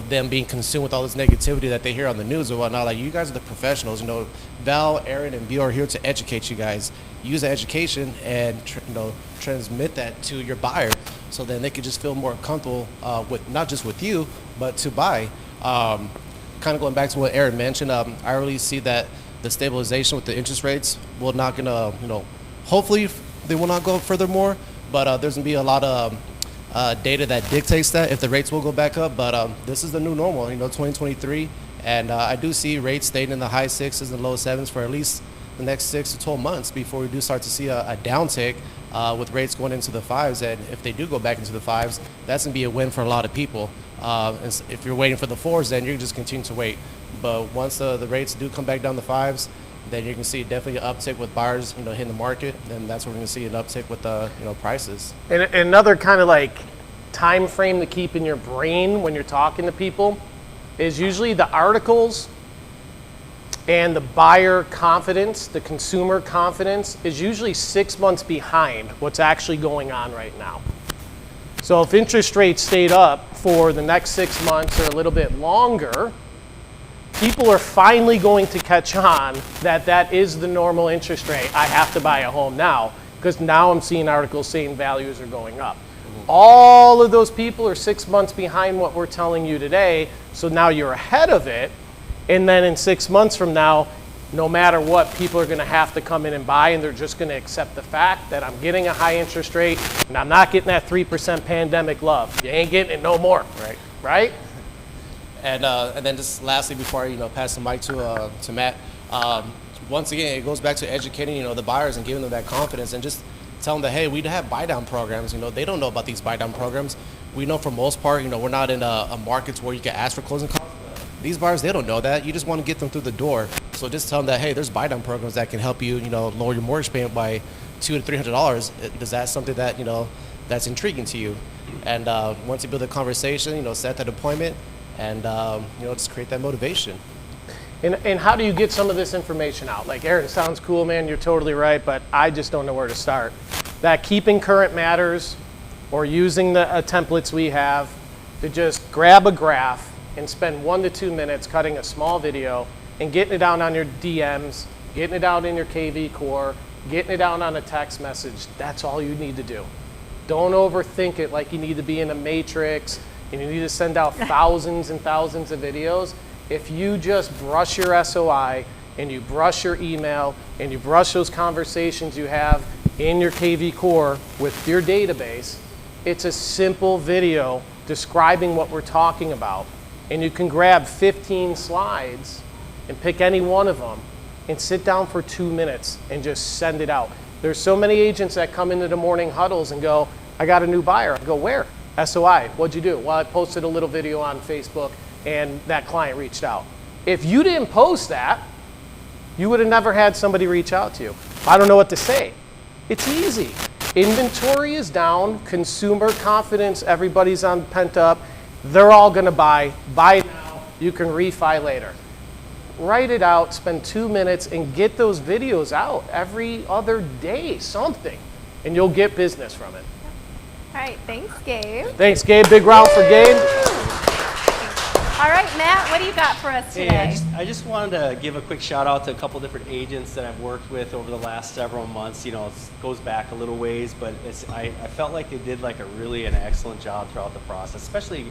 them being consumed with all this negativity that they hear on the news or whatnot. You guys are the professionals. Val, Aaron, and Bill are here to educate you guys. Use the education and transmit that to your buyers, so then they can just feel more comfortable with not just with you, but to buy. Kind of going back to what Aaron mentioned, I really see that the stabilization with the interest rates will not gonna, hopefully they will not go up furthermore, but there's going to be a lot of data that dictates that if the rates will go back up. But this is the new normal, 2023. And I do see rates staying in the high 6s and low 7s for at least the next 6 to 12 months before we do start to see a downtick with rates going into the 5s. And if they do go back into the 5s, that's going to be a win for a lot of people. And if you're waiting for the 4s, then you can just continue to wait. But once the rates do come back down the 5s, then you can see definitely an uptick with buyers, hitting the market. Then that's where we're going to see an uptick with prices. And another kind of time frame to keep in your brain when you're talking to people is usually the articles and the buyer confidence, the consumer confidence is usually 6 months behind what's actually going on right now. So if interest rates stayed up for the next 6 months or a little bit longer, people are finally going to catch on that is the normal interest rate. I have to buy a home now because now I'm seeing articles saying values are going up. All of those people are 6 months behind what we're telling you today, so now you're ahead of it. And then in 6 months from now, no matter what, people are going to have to come in and buy, and they're just going to accept the fact that I'm getting a high interest rate and I'm not getting that 3% pandemic love. You ain't getting it no more. Right? And then just lastly, before I pass the mic to Matt, once again, it goes back to educating the buyers and giving them that confidence, and just tell them that, hey, we have buy down programs. They don't know about these buy down programs. We know for most part, we're not in a markets where you can ask for closing costs. These buyers, they don't know that. You just want to get them through the door. So just tell them that, hey, there's buy down programs that can help you, lower your mortgage payment by $200 to $300. Is that something that that's intriguing to you? And once you build a conversation, set that appointment, and just create that motivation. And how do you get some of this information out? Like, Aaron, sounds cool, man. You're totally right, but I just don't know where to start. That keeping current matters, or using the templates we have to just grab a graph and spend 1 to 2 minutes cutting a small video and getting it out on your DMs, getting it out in your KV core, getting it out on a text message. That's all you need to do. Don't overthink it like you need to be in a matrix and you need to send out thousands and thousands of videos. If you just brush your SOI and you brush your email and you brush those conversations you have in your KV core with your database, it's a simple video describing what we're talking about. And you can grab 15 slides and pick any one of them and sit down for 2 minutes and just send it out. There's so many agents that come into the morning huddles and go, I got a new buyer. I go, where? SOI. What'd you do? Well, I posted a little video on Facebook and that client reached out. If you didn't post that, you would have never had somebody reach out to you. I don't know what to say. It's easy. Inventory is down, consumer confidence, everybody's on pent up. They're all gonna buy now, you can refi later. Write it out, spend 2 minutes and get those videos out every other day, something, and you'll get business from it. All right, thanks, Gabe. Thanks, Gabe. Big round for Gabe. All right, Matt, what do you got for us today? Hey, I just wanted to give a quick shout out to a couple different agents that I've worked with over the last several months. It goes back a little ways, but I felt like they did an excellent job throughout the process, especially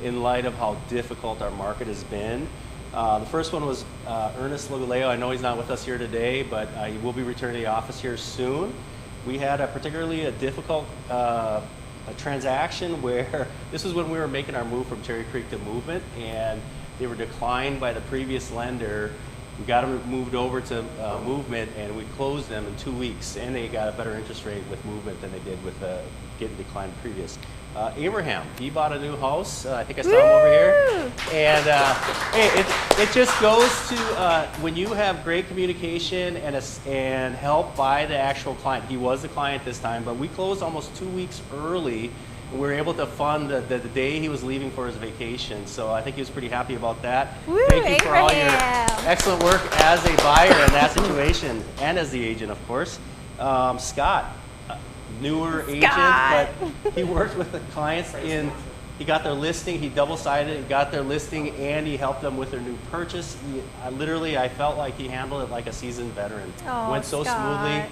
in light of how difficult our market has been. The first one was Ernest Lugoleo. I know he's not with us here today, but he will be returning to the office here soon. We had a particularly difficult a transaction where this was when we were making our move from Cherry Creek to Movement, and they were declined by the previous lender. We got them moved over to Movement, and we closed them in 2 weeks, and they got a better interest rate with Movement than they did with getting declined previous. Abraham, he bought a new house. I think I saw him over here. And hey, it just goes to when you have great communication and help by the actual client. He was the client this time, but we closed almost 2 weeks early. And we were able to fund the day he was leaving for his vacation. So I think he was pretty happy about that. Woo, Thank you for all your Abraham. excellent work as a buyer in that situation, and as the agent, of course. Scott. Newer agent, but he worked with the clients he got their listing, he double-sided and got their listing, and he helped them with their new purchase. I felt like he handled it like a seasoned veteran. Went so smoothly.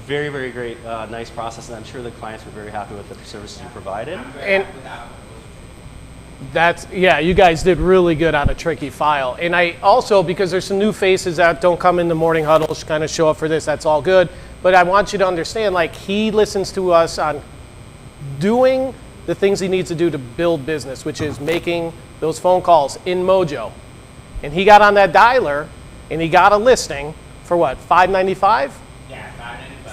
Very, very great, nice process, and I'm sure the clients were very happy with the services you provided. And you guys did really good on a tricky file. And I also, because there's some new faces that don't come in the morning huddles, kind of show up for this, that's all good. But I want you to understand, he listens to us on doing the things he needs to do to build business, which is making those phone calls in Mojo. And he got on that dialer, and he got a listing for what, $595? Yeah,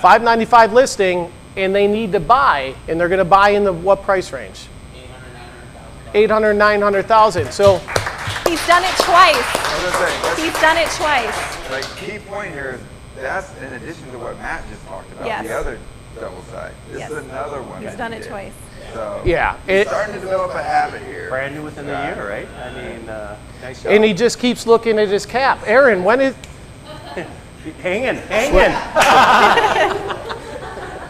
$595. $595 listing, and they need to buy, and they're going to buy in the what price range? $800,000, $900,000. So he's done it twice. He's done it twice. Like, key point here is that's in addition to what Matt just talked about, Yes. the other double side. This Yes. is another one. He's that done he it did. twice. So yeah, he's starting to develop a habit here. Brand new within the year, right? I mean, nice job. and he just keeps looking at his cap. Aaron, when is hanging.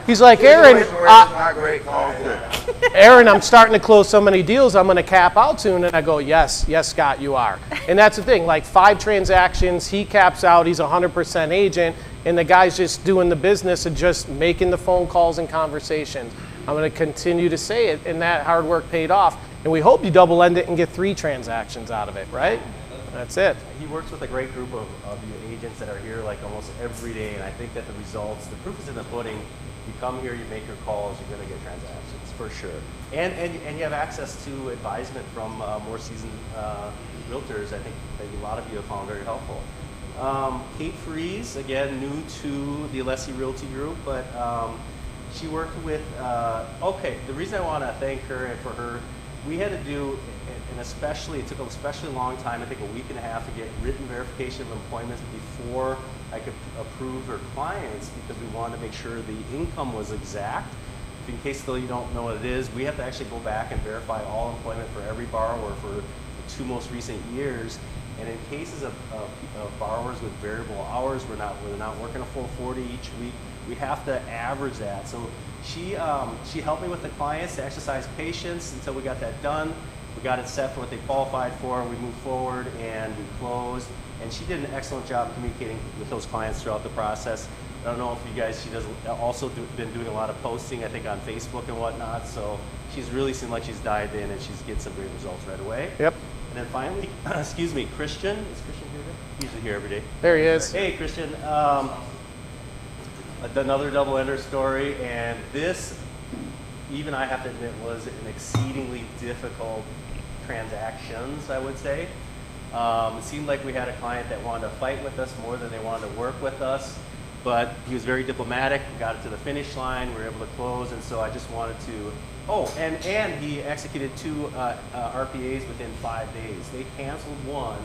he's like, Aaron, It's not great calls to Aaron, I'm starting to close so many deals, I'm going to cap out soon. And I go, yes, Scott, you are. And that's the thing, 5 transactions, he caps out, he's 100% agent, and the guy's just doing the business of just making the phone calls and conversations. I'm going to continue to say it, and that hard work paid off. And we hope you double end it and get 3 transactions out of it, right? That's it. He works with a great group of you agents that are here like almost every day, and I think that the results, the proof is in the pudding. You come here, you make your calls, you're going to get transactions for sure. And you have access to advisement from more seasoned realtors. I think that a lot of you have found very helpful. Kate Fries, again, new to the Alessi Realty Group, but she worked with, okay, the reason I want to thank her and for her, we had to do, and especially, it took an especially long time, I think a week and a half to get written verification of employment before I could approve her clients, because we wanted to make sure the income was exact. In case though you don't know what it is, we have to actually go back and verify all employment for every borrower for the 2 most recent years. And in cases of borrowers with variable hours, where they're not working a full 40 each week, we have to average that. So she helped me with the clients to exercise patience until we got that done. We got it set for what they qualified for. We moved forward and we closed. And she did an excellent job communicating with those clients throughout the process. I don't know if you guys, she does also been doing a lot of posting, I think, on Facebook and whatnot. So she's really seemed like she's dived in and she's getting some great results right away. Yep. And then finally, excuse me, Christian. Is Christian here today? He's usually here every day. There he is. Hey, Christian. Another double ender story, and this, even I have to admit, was an exceedingly difficult transactions, I would say. It seemed like we had a client that wanted to fight with us more than they wanted to work with us, but he was very diplomatic. We got it to the finish line. We were able to close, and so I just wanted to. Oh, and he executed 2 RPAs within 5 days. They canceled one,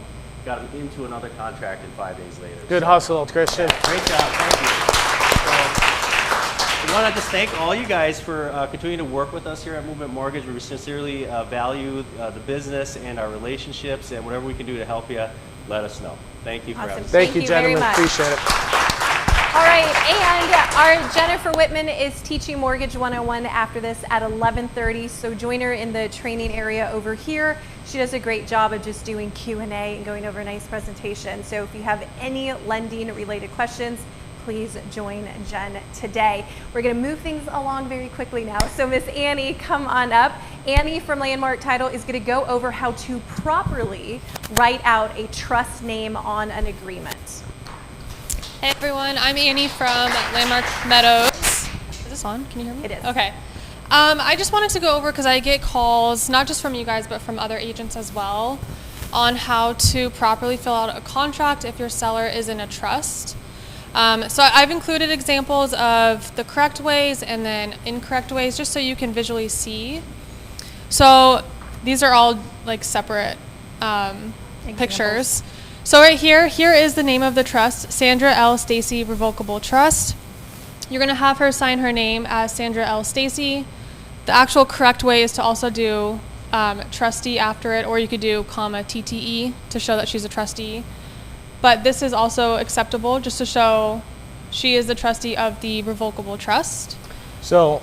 got him into another contract in 5 days later. Good hustle, Christian. Yeah, great job. Thank you. So, I want to just thank all you guys for continuing to work with us here at Movement Mortgage. We sincerely value the business and our relationships, and whatever we can do to help you, let us know. Thank you for having us. Thank you, very gentlemen. much. Appreciate it. All right, and our Jennifer Whitman is teaching Mortgage 101 after this at 11:30, so join her in the training area over here. She does a great job of just doing Q&A and going over a nice presentation. So if you have any lending related questions, please join Jen today. We're going to move things along very quickly now. So Miss Annie, come on up. Annie from Landmark Title is going to go over how to properly write out a trust name on an agreement. Hey everyone, I'm Annie from Landmark Meadows. Is this on? Can you hear me? It is. Okay. I just wanted to go over, because I get calls, not just from you guys, but from other agents as well, on how to properly fill out a contract if your seller is in a trust. So I've included examples of the correct ways and then incorrect ways, just so you can visually see. So these are all like separate pictures. So right here is the name of the trust, Sandra L. Stacy Revocable Trust. You're going to have her sign her name as Sandra L. Stacy. The actual correct way is to also do trustee after it, or you could do comma TTE to show that she's a trustee. But this is also acceptable just to show she is the trustee of the revocable trust. So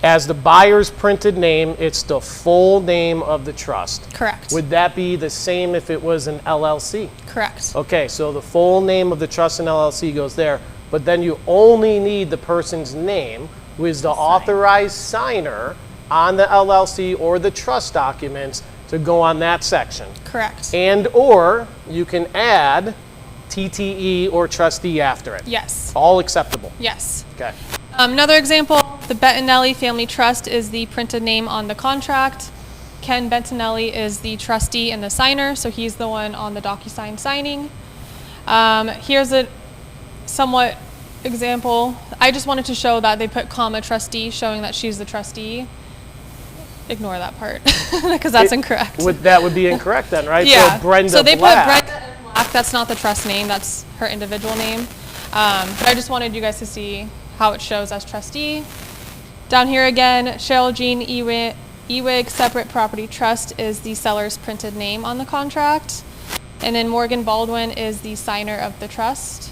as the buyer's printed name, it's the full name of the trust. Correct. Would that be the same if it was an LLC? Correct. Okay, so the full name of the trust and LLC goes there, but then you only need the person's name, who is the authorized signer on the LLC or the trust documents, to go on that section. Correct. And or you can add TTE or trustee after it. Yes. All acceptable. Yes. Okay. Another example, the Bettinelli Family Trust is the printed name on the contract. Ken Bettinelli is the trustee and the signer, so he's the one on the DocuSign signing. Here's a somewhat example. I just wanted to show that they put comma trustee, showing that she's the trustee. Ignore that part, because that's incorrect. That would be incorrect then, right? Yeah. So Brenda So they Black. put Brenda Black. That's not the trust name. That's her individual name. But I just wanted you guys to see how it shows as trustee. Down here again, Cheryl Jean Ewig Separate Property Trust is the seller's printed name on the contract. And then Morgan Baldwin is the signer of the trust.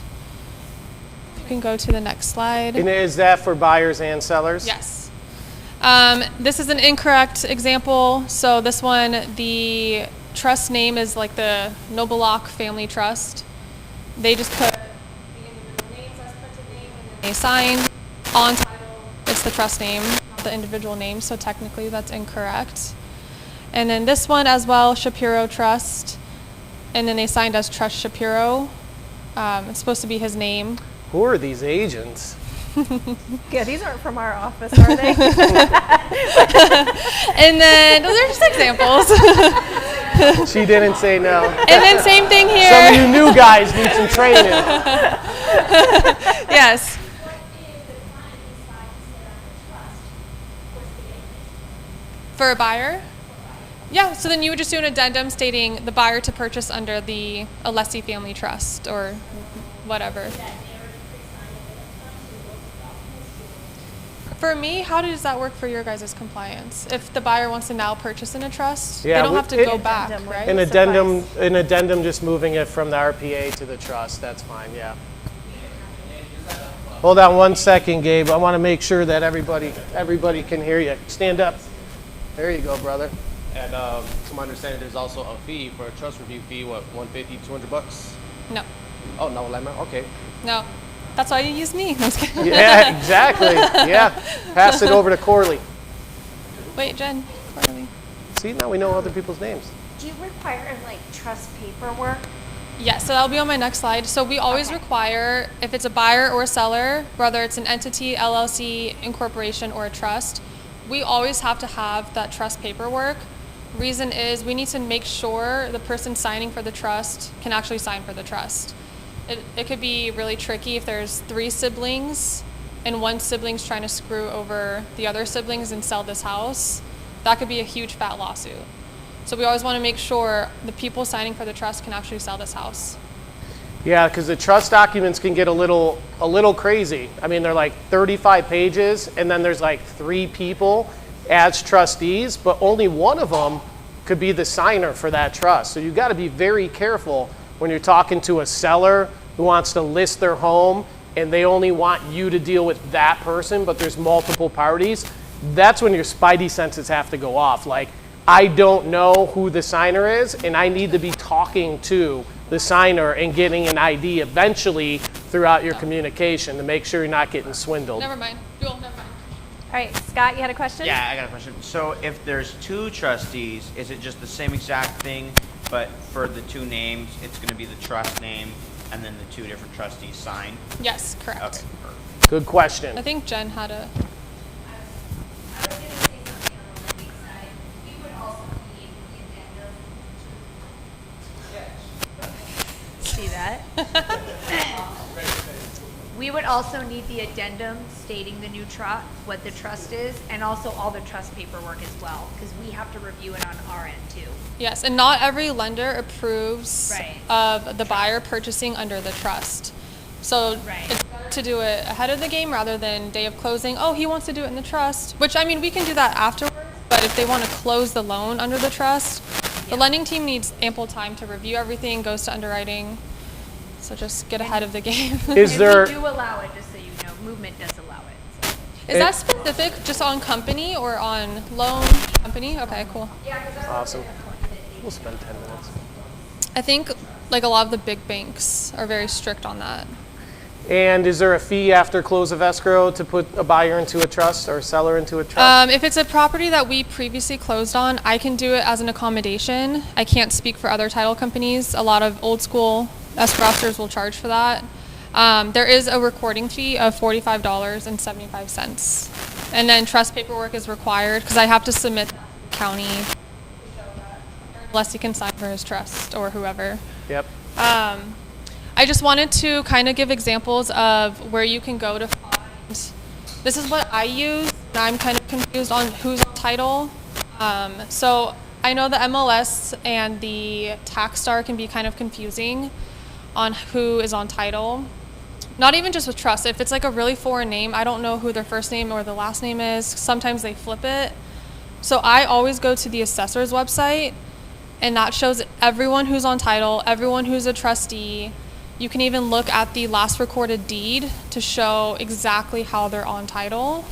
You can go to the next slide. And is that for buyers and sellers? Yes. This is an incorrect example. So this one, the trust name is like the Noblock Family Trust. They just put the individual names as printed name, and then they sign on title. It's the trust name, not the individual name. So technically that's incorrect. And then this one as well, Shapiro Trust. and then they signed as Trust Shapiro. It's supposed to be his name. Who are these agents? Yeah, these aren't from our office, are they? And then those are just examples. She didn't say no. And then same thing here. Some of you new guys need some training. Yes. For a buyer? Yeah, so then you would just do an addendum stating the buyer to purchase under the Alessi Family Trust or whatever. For me, how does that work for your guys' compliance? If the buyer wants to now purchase in a trust, Yeah, they don't have to go back, addendum, right? An addendum, just moving it from the RPA to the trust. That's fine. Yeah. Hold on 1 second, Gabe. I want to make sure that everybody can hear you. Stand up. There you go, brother. And to my understanding, there's also a fee for a trust review fee. What, $150, $200? No, Oh no, okay. no. That's why you use me. No, I'm just kidding. Yeah, exactly. Yeah. Pass it over to Corley. Wait, Jen. Courtney. See, now we know other people's names. Do you require like trust paperwork? Yes, so that'll be on my next slide. So we always require, if it's a buyer or a seller, whether it's an entity, LLC, incorporation, or a trust, we always have to have that trust paperwork. Reason is we need to make sure the person signing for the trust can actually sign for the trust. It could be really tricky if there's 3 siblings and one sibling's trying to screw over the other siblings and sell this house. That could be a huge fat lawsuit. So we always want to make sure the people signing for the trust can actually sell this house. Yeah, because the trust documents can get a little crazy. I mean, they're like 35 pages, and then there's like 3 people as trustees, but only one of them could be the signer for that trust. So you got to be very careful when you're talking to a seller who wants to list their home and they only want you to deal with that person, but there's multiple parties. That's when your spidey senses have to go off. Like, I don't know who the signer is, and I need to be talking to the signer and getting an ID eventually throughout your communication to make sure you're not getting swindled. Never mind. Never mind. All right, Scott, you had a question? Yeah, I got a question. So if there's 2 trustees, is it just the same exact thing, but for the 2 names, it's going to be the trust name and then the 2 different trustees sign? Yes, correct. Okay, perfect. Good question. I think Jen had a. See that? We would also need the addendum stating the new trust, what the trust is, and also all the trust paperwork as well, because we have to review it on our end too. Yes, and not every lender approves Right. of the buyer purchasing under the trust. So Right. it's better to do it ahead of the game rather than day of closing. Oh, he wants to do it in the trust, which I mean, we can do that afterwards, but if they want to close the loan under the trust, the lending team needs ample time to review everything, goes to underwriting. So just get ahead of the game. Is And there? we do allow it, just so you know, movement does allow it. So. Is that specific just on company or on loan company? Okay, cool. Awesome. We'll spend 10 minutes. I think like a lot of the big banks are very strict on that. And is there a fee after close of escrow to put a buyer into a trust or a seller into a trust? If it's a property that we previously closed on, I can do it as an accommodation. I can't speak for other title companies. A lot of old school escrow officers will charge for that. There is a recording fee of $45.75. And then trust paperwork is required because I have to submit to the county unless he can sign for his trust or whoever. Yep. I just wanted to kind of give examples of where you can go to find. This is what I use, and I'm kind of confused on who's on title. So I know the MLS and the tax star can be kind of confusing on who is on title. Not even just with trust. If it's like a really foreign name, I don't know who their first name or the last name is. Sometimes they flip it. So I always go to the assessor's website, and that shows everyone who's on title, everyone who's a trustee. You can even look at the last recorded deed to show exactly how they're on title,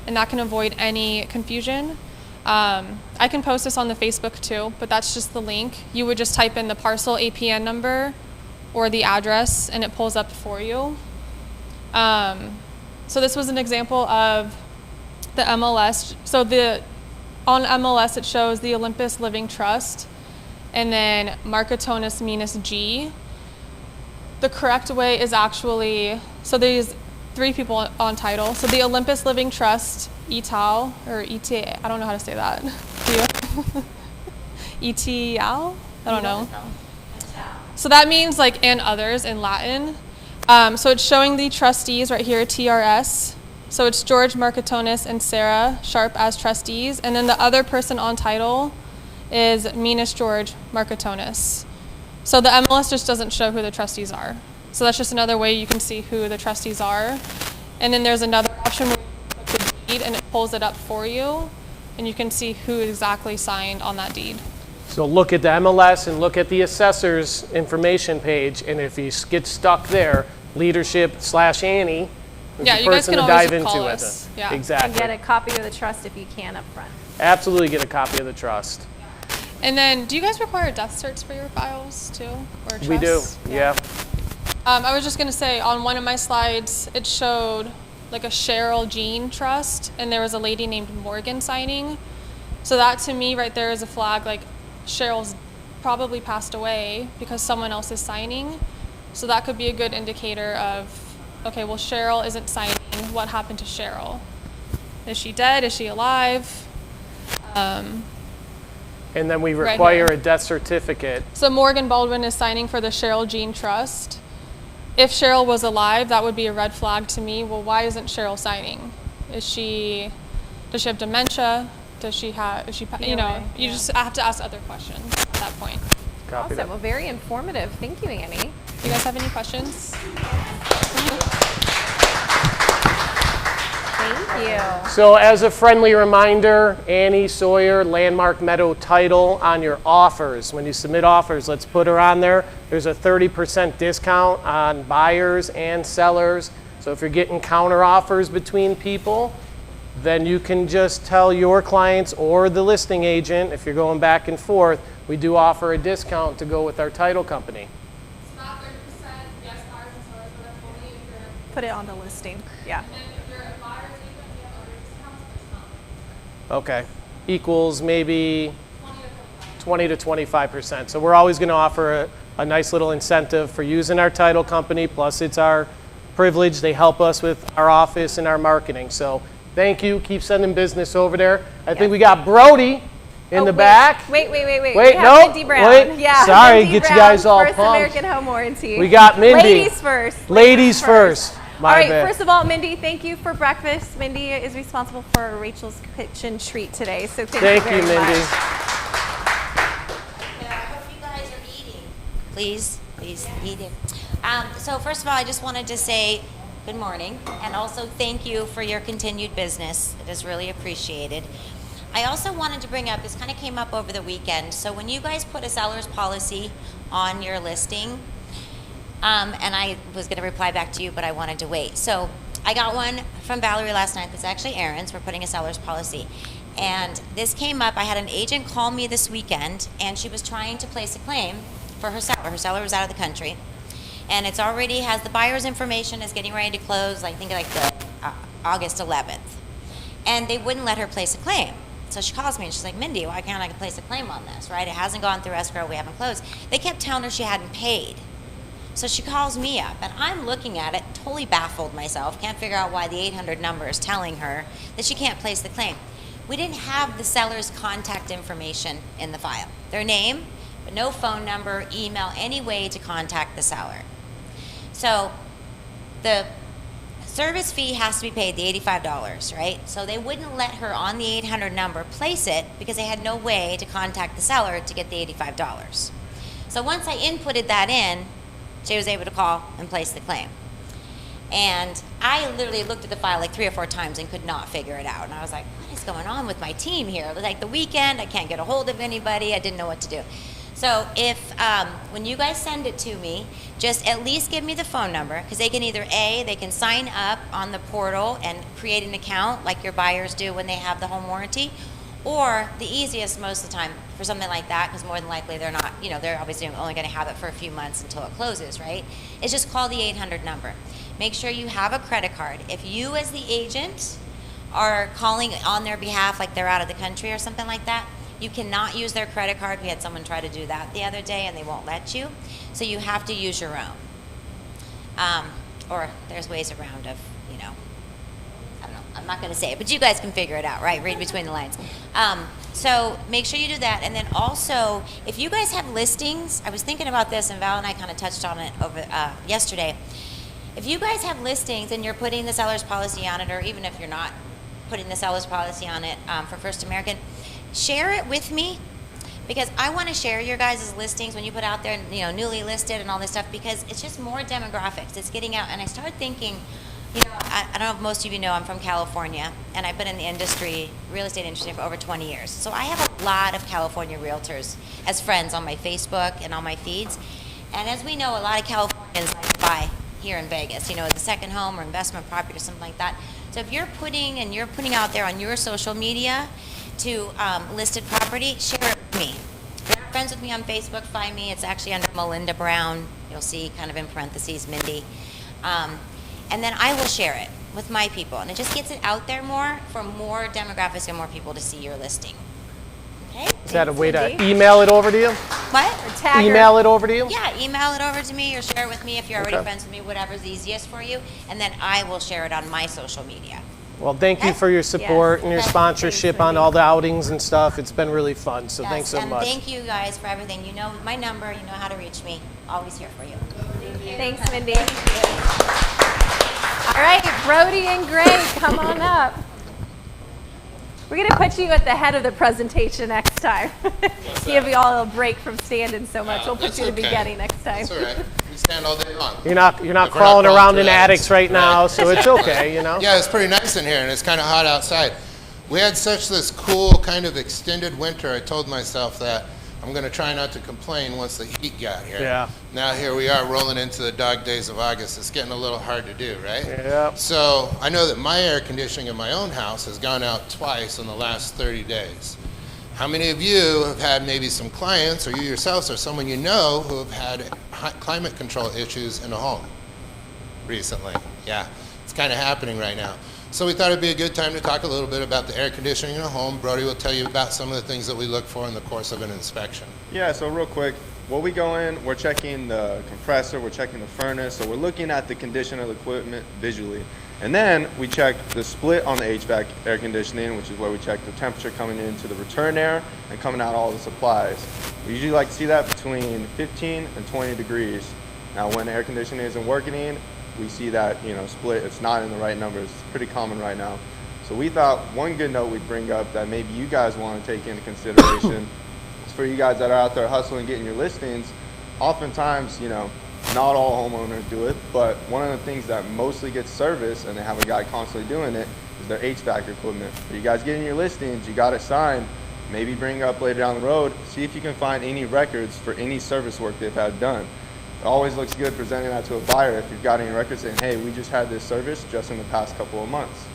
and that can avoid any confusion. I can post this on the Facebook too, but that's just the link. You would just type in the parcel APN number or the address, and it pulls up for you. So this was an example of the MLS. So on MLS, it shows the Olympus Living Trust. and then Marketwatch minus G. The correct way is actually, so there's 3 people on title. So the Olympus Living Trust, ETAL, or ETA, I don't know how to say that. Do you? ETAL? I don't know. So that means like and others in Latin. So it's showing the trustees right here, TRS. So it's George Marketwatch and Sarah Sharp as trustees. And then the other person on title is Minas George Marketwatch. So the MLS just doesn't show who the trustees are. So that's just another way you can see who the trustees are. And then there's another option where you click the deed and it pulls it up for you. And you can see who exactly signed on that deed. So look at the MLS and look at the assessor's information page, and if you get stuck there, leadership/Annie is Yeah, the you guys person can to always dive call into us. it. Yeah. Exactly. And get a copy of the trust if you can up front. Absolutely get a copy of the trust. And then, do you guys require death certs for your files too, or trusts? We do, yeah. I was just gonna say, on one of my slides, it showed like a Cheryl Jean trust, and there was a lady named Morgan signing. So that to me right there is a flag, like Cheryl's probably passed away because someone else is signing. So that could be a good indicator of, okay, well Cheryl isn't signing, what happened to Cheryl? Is she dead, is she alive? And then we Right require here. a death certificate. So Morgan Baldwin is signing for the Cheryl Jean Trust. If Cheryl was alive, that would be a red flag to me. Well, why isn't Cheryl signing? Does she have dementia? Does she have, you know, you just have to ask other questions at that point. Copy Awesome. that. Well, very informative. Thank you, Annie. You guys have any questions? Thank you. So as a friendly reminder, Annie Sawyer, Landmark Meadow Title on your offers. When you submit offers, let's put her on there. There's a 30% discount on buyers and sellers. So if you're getting counter offers between people, then you can just tell your clients or the listing agent, if you're going back and forth, we do offer a discount to go with our title company. It's not 30%, yes, buyers and sellers, but that's only if you're, Put it on the listing. Yeah. and if you're a buyer's agent, we have other discounts, but it's not 30%. Okay. Equals maybe 20 to 25%. So we're always going to offer a nice little incentive for using our title company, plus it's our privilege. They help us with our office and our marketing. So thank you. Keep sending business over there. I think we got Brody in the back. Wait. Wait, We have no, Mindy Brown. wait. Yeah. Sorry, Mindy get you Brown, guys all First pumped. American Home Warranty. We got Mindy. Ladies first. Ladies first. My All right, bad. first of all, Mindy, thank you for breakfast. Mindy is responsible for Rachel's kitchen treat today, so thank you very Mindy. much. I hope you guys are eating. Please eat it. So first of all, I just wanted to say good morning, and also thank you for your continued business. It is really appreciated. I also wanted to bring up, this kind of came up over the weekend, so when you guys put a seller's policy on your listing, and I was going to reply back to you, but I wanted to wait. So I got one from Valerie last night. That's actually Aaron's. We're putting a seller's policy. And this came up. I had an agent call me this weekend, and she was trying to place a claim for her seller. Her seller was out of the country. And it's already has the buyer's information, is getting ready to close, I think like the August 11th. And they wouldn't let her place a claim. So she calls me and she's like, Mindy, why can't I place a claim on this, right? It hasn't gone through escrow, we haven't closed. They kept telling her she hadn't paid. So she calls me up, and I'm looking at it, totally baffled myself, can't figure out why the 800 number is telling her that she can't place the claim. We didn't have the seller's contact information in the file. Their name, but no phone number, email, any way to contact the seller. So the service fee has to be paid, the $85, right? So they wouldn't let her on the 800 number place it because they had no way to contact the seller to get the $85. So once I inputted that in, she was able to call and place the claim. And I literally looked at the file like 3 or 4 times and could not figure it out. And I was like, what is going on with my team here? It was like the weekend, I can't get a hold of anybody, I didn't know what to do. So if, when you guys send it to me, just at least give me the phone number, because they can either they can sign up on the portal and create an account like your buyers do when they have the home warranty, or the easiest most of the time for something like that, because more than likely they're not, they're obviously only going to have it for a few months until it closes, right? Is just call the 800 number. Make sure you have a credit card. If you as the agent are calling on their behalf, like they're out of the country or something like that, You cannot use their credit card. We had someone try to do that the other day and they won't let you. So you have to use your own. Or there's ways around of, you know, I don't know, I'm not going to say it, but you guys can figure it out, right? Read between the lines. So make sure you do that. And then also, if you guys have listings, I was thinking about this, and Val and I kind of touched on it over yesterday. If you guys have listings and you're putting the seller's policy on it, or even if you're not putting the seller's policy on it for First American, share it with me, because I want to share your guys' listings when you put out there, you know, newly listed and all this stuff, because it's just more demographics. It's getting out. And I started thinking, you know, I don't know if most of you know, I'm from California, and I've been in the industry, real estate industry, for over 20 years. So I have a lot of California realtors as friends on my Facebook and on my feeds. And as we know, a lot of Californians like to buy here in Vegas, you know, the second home or investment property or something like that. So if you're putting out there on your social media to listed property, share it with me. If you're not friends with me on Facebook, find me. It's actually under Melinda Brown. You'll see kind of in parentheses, Mindy. And then I will share it with my people. And it just gets it out there more for more demographics and more people to see your listing. Okay? Is that a way to email it over to you? What? Or tag her. Email it over to you? Yeah, email it over to me or share it with me if you're already friends with me, whatever's easiest for you. And then I will share it on my social media. Well, thank you for your support and your sponsorship on all the outings and stuff. It's been really fun, so thanks so much. And thank you guys for everything. You know my number, you know how to reach me. Always here for you. Thanks, Mindy. All right, Brody and Gray, come on up. We're going to put you at the head of the presentation next time. Give you all a break from standing so much. We'll put you at the beginning next time. That's all right. We stand all day long. You're not crawling around in attics right now, so it's okay, you know? Yeah, it's pretty nice in here, and it's kind of hot outside. We had such this cool kind of extended winter. I told myself that I'm going to try not to complain once the heat got here. Yeah. Now here we are rolling into the dog days of August. It's getting a little hard to do, right? Yeah. So I know that my air conditioning in my own house has gone out twice in the last 30 days. How many of you have had maybe some clients, or you yourselves, or someone you know who have had climate control issues in a home recently? Yeah, it's kind of happening right now. So we thought it'd be a good time to talk a little bit about the air conditioning in a home. Brody will tell you about some of the things that we look for in the course of an inspection. Yeah, so real quick, when we go in, we're checking the compressor, we're checking the furnace, so we're looking at the condition of the equipment visually. And then we check the split on the HVAC air conditioning, which is where we check the temperature coming into the return air and coming out all the supplies. We usually like to see that between 15 and 20 degrees. Now when the air conditioning isn't working, we see that, you know, split, it's not in the right numbers. It's pretty common right now. So we thought one good note we'd bring up that maybe you guys want to take into consideration is for you guys that are out there hustling, getting your listings. Oftentimes, you know, not all homeowners do it, but one of the things that mostly gets serviced, and they have a guy constantly doing it, is their HVAC equipment. For you guys getting your listings, you got it signed, maybe bring up later down the road, see if you can find any records for any service work they've had done. It always looks good presenting that to a buyer if you've got any records saying, hey, we just had this service just in the past couple of months.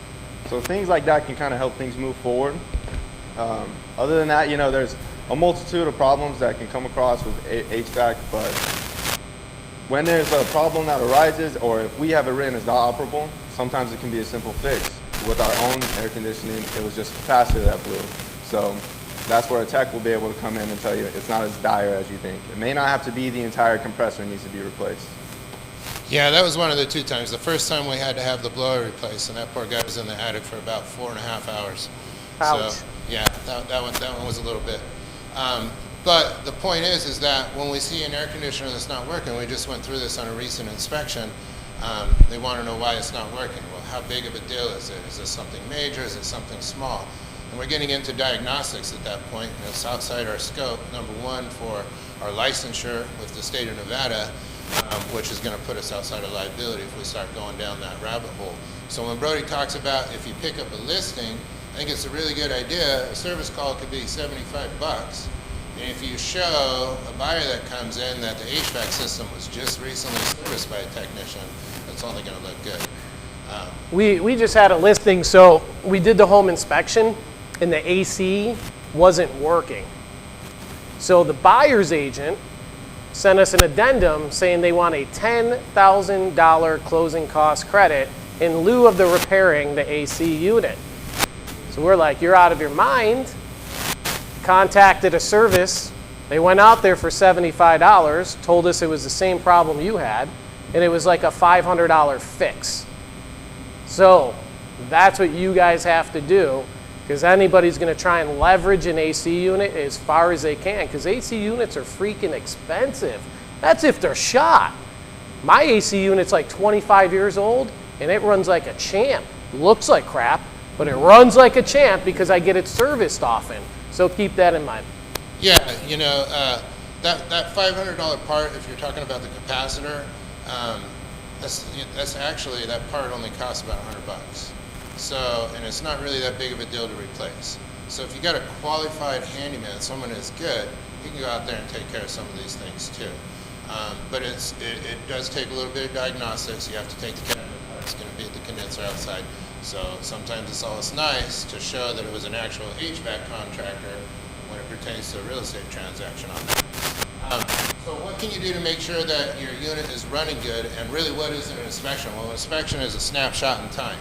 So things like that can kind of help things move forward. Other than that, you know, there's a multitude of problems that can come across with HVAC, but when there's a problem that arises, or if we have it written as not operable, sometimes it can be a simple fix. With our own air conditioning, it was just a capacitor that blew. So that's where a tech will be able to come in and tell you it's not as dire as you think. It may not have to be the entire compressor needs to be replaced. Yeah, that was one of the two times. The first time we had to have the blower replaced, and that poor guy was in the attic for about 4.5 hours. Ouch. So yeah, that one was a little bit. But the point is that when we see an air conditioner that's not working, we just went through this on a recent inspection, they want to know why it's not working. Well, how big of a deal is it? Is this something major? Is it something small? And we're getting into diagnostics at that point, and it's outside our scope, number one, for our licensure with the state of Nevada, which is going to put us outside of liability if we start going down that rabbit hole. So when Brody talks about if you pick up a listing, I think it's a really good idea. A service call could be $75. And if you show a buyer that comes in that the HVAC system was just recently serviced by a technician, it's only going to look good. We just had a listing, so we did the home inspection and the AC wasn't working. So the buyer's agent sent us an addendum saying they want a $10,000 closing cost credit in lieu of the repairing the AC unit. So we're like, you're out of your mind. contacted a service. They went out there for $75, told us it was the same problem you had, and it was like a $500 fix. So that's what you guys have to do, because anybody's going to try and leverage an AC unit as far as they can, because AC units are freaking expensive. That's if they're shot. My AC unit's like 25 years old, and it runs like a champ. Looks like crap, but it runs like a champ because I get it serviced often. So keep that in mind. Yeah, you know, that $500 part, if you're talking about the capacitor, that's actually, that part only costs about $100. So, and it's not really that big of a deal to replace. So if you got a qualified handyman, someone that's good, he can go out there and take care of some of these things too. But it does take a little bit of diagnostics. You have to take the cabinet apart. It's going to be at the condenser outside. So sometimes it's always nice to show that it was an actual HVAC contractor when it pertains to a real estate transaction on that. So what can you do to make sure that your unit is running good, and really what is an inspection? Well, an inspection is a snapshot in time,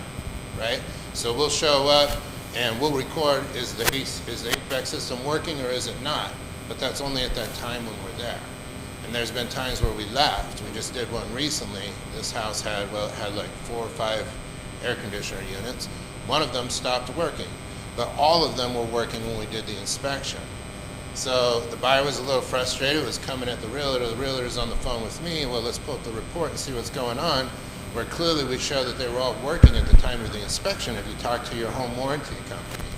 right? So we'll show up and we'll record, is the HVAC system working or is it not? But that's only at that time when we're there. And there's been times where we left. We just did one recently. This house had like 4 or 5 air conditioner units. One of them stopped working, but all of them were working when we did the inspection. So the buyer was a little frustrated, was coming at the realtor's on the phone with me. Well, let's pull up the report and see what's going on, where clearly we show that they were all working at the time of the inspection. If you talk to your home warranty company,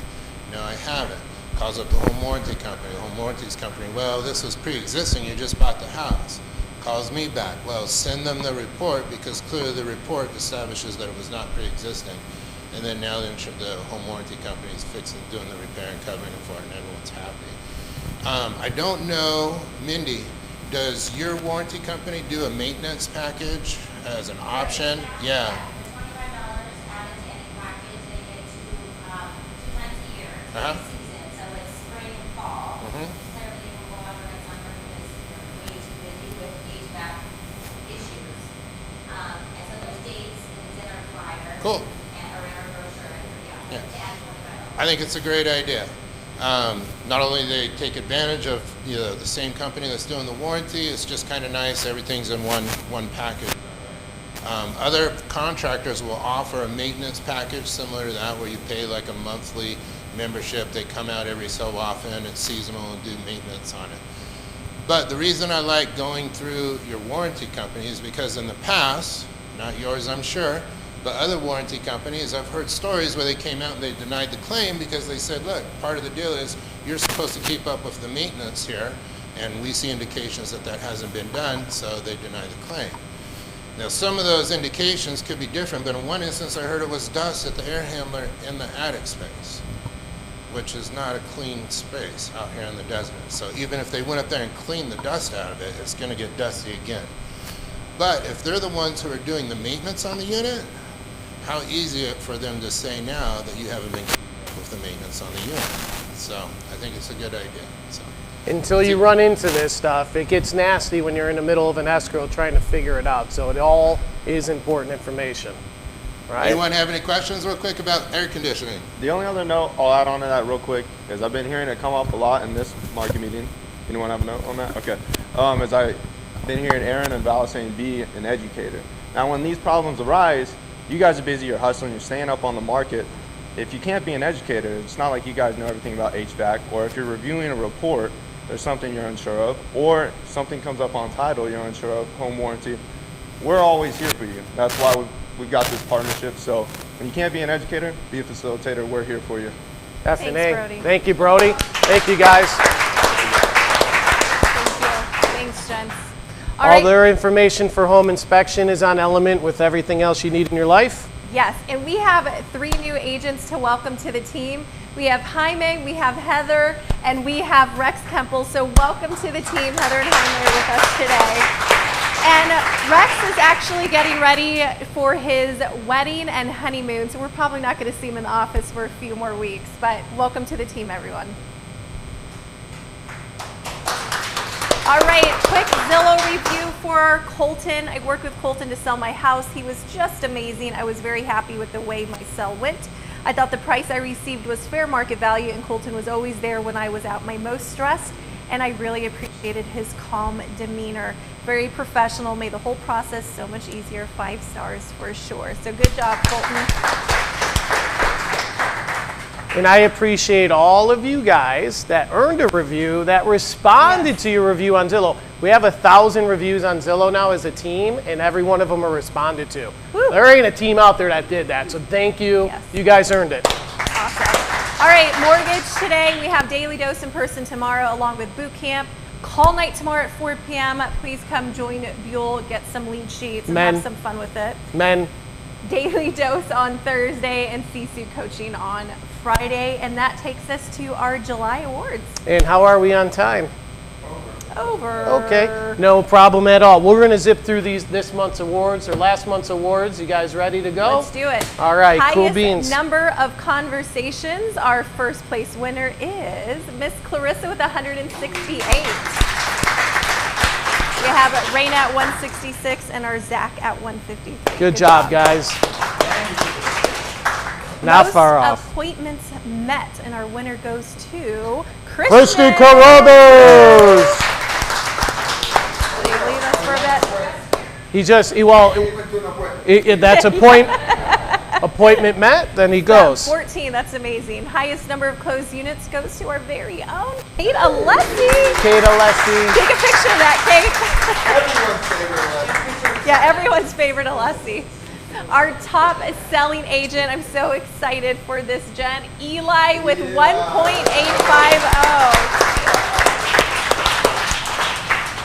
no, I haven't. Calls up the home warranty company. The home warranty's company, well, this was pre-existing, you just bought the house. Calls me back, well, send them the report because clearly the report establishes that it was not pre-existing. And then now the home warranty company is doing the repair and covering it for it, and everyone's happy. I don't know, Mindy, does your warranty company do a maintenance package as an option? Yeah. $25 added to any package. They get 2 times a year. Uh-huh. Season, so it's spring and fall. Mm-hmm. Clearly, you will go out during summer because you're way too busy with HVAC issues. And so there's dates, and it's in our flyer. Cool. Or in our brochure, Yeah. to add $25. I think it's a great idea. Not only do they take advantage of the same company that's doing the warranty, it's just kind of nice. Everything's in one package. Other contractors will offer a maintenance package similar to that, where you pay like a monthly membership. They come out every so often. It's seasonal and do maintenance on it. But the reason I like going through your warranty company is because in the past, not yours I'm sure, but other warranty companies, I've heard stories where they came out and they denied the claim because they said, look, part of the deal is you're supposed to keep up with the maintenance here, and we see indications that that hasn't been done, so they deny the claim. Now, some of those indications could be different, but in one instance I heard it was dust at the air handler in the attic space, which is not a clean space out here in the desert. So even if they went up there and cleaned the dust out of it, it's going to get dusty again. But if they're the ones who are doing the maintenance on the unit, how easy is it for them to say now that you haven't been keeping up with the maintenance on the unit? So I think it's a good idea. So. Until you run into this stuff, it gets nasty when you're in the middle of an escrow trying to figure it out. So it all is important information, right? Anyone have any questions real quick about air conditioning? The only other note I'll add on to that real quick is I've been hearing it come up a lot in this market meeting. Anyone have a note on that? Okay. As I've been hearing Aaron and Val saying be an educator. Now when these problems arise, you guys are busy, you're hustling, you're staying up on the market. If you can't be an educator, it's not like you guys know everything about HVAC, or if you're reviewing a report, there's something you're unsure of, or something comes up on title you're unsure of, home warranty, we're always here for you. That's why we've got this partnership. So when you can't be an educator, be a facilitator, we're here for you. F&A. Thanks, Brody. Thank you, Brody. Thank you, guys. Thank you. Thanks, gents. All All right. their information for home inspection is on Element with everything else you need in your life. Yes, and we have 3 new agents to welcome to the team. We have Jaime, we have Heather, and we have Rex Kempel. So welcome to the team. Heather and Jaime are with us today. And Rex is actually getting ready for his wedding and honeymoon, so we're probably not going to see him in the office for a few more weeks. But welcome to the team, everyone. All right, quick Zillow review for Colton. I worked with Colton to sell my house. He was just amazing. I was very happy with the way my sell went. I thought the price I received was fair market value, and Colton was always there when I was at my most stressed, and I really appreciated his calm demeanor. Very professional, made the whole process so much easier. 5 stars for sure. So good job, Colton. And I appreciate all of you guys that earned a review, that responded to your review on Zillow. We have 1,000 reviews on Zillow now as a team, and every one of them are responded to. Woo. There ain't a team out there that did that, so thank you. Yes. You guys earned it. Awesome. All right, mortgage today. We have Daily Dose in person tomorrow along with boot camp. Call night tomorrow at 4 p.m. Please come join Buell, get some lead sheets, and have some fun with it. Men. Daily Dose on Thursday and CSU coaching on Friday. And that takes us to our July awards. And how are we on time? Over. Okay, no problem at all. We're going to zip through this month's awards or last month's awards. You guys ready to go? Let's do it. All right, Highest cool beans. Number of conversations. Our first place winner is Miss Clarissa with 168. We have Raina at 166 and our Zach at 153. Good job, guys. Not far off. Appointments met, and our winner goes to Christy Carruthers. Will you leave us for a bit? That's appointment met, then he goes. 14, that's amazing. Highest number of closed units goes to our very own Kate Alessi. Kate Alessi. Take a picture of that, Kate. Yeah, everyone's favorite Alessi. Our top selling agent, I'm so excited for this, Jen. Eli with 1.850.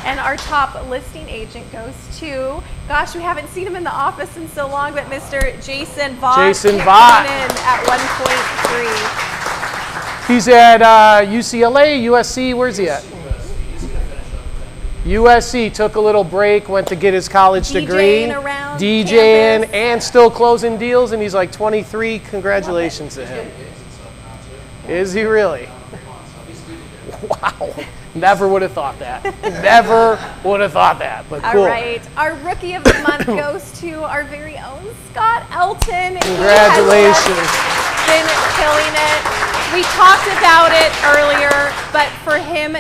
And our top listing agent goes to, gosh, we haven't seen him in the office in so long, but Mr. Jason Vaught. Jason Vaught. In at 1.3. He's at UCLA, USC, where's he at? USC, took a little break, went to get his college degree. Around DJing campus. and still closing deals, and he's like 23. Congratulations to him. Is he really? Wow. Never would have thought that. Never would have thought that, but cool. All right. Our Rookie of the Month goes to our very own Scott Elton. Congratulations. He has been killing it. We talked about it earlier, but for him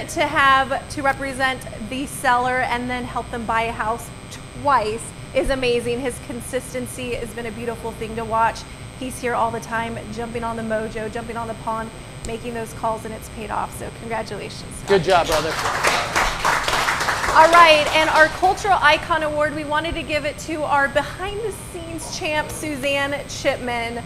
to represent the seller and then help them buy a house twice is amazing. His consistency has been a beautiful thing to watch. He's here all the time, jumping on the mojo, jumping on the pond, making those calls, and it's paid off. So congratulations, Scott. Good job, brother. All right, and our Cultural Icon Award, we wanted to give it to our behind-the-scenes champ, Suzanne Chipman.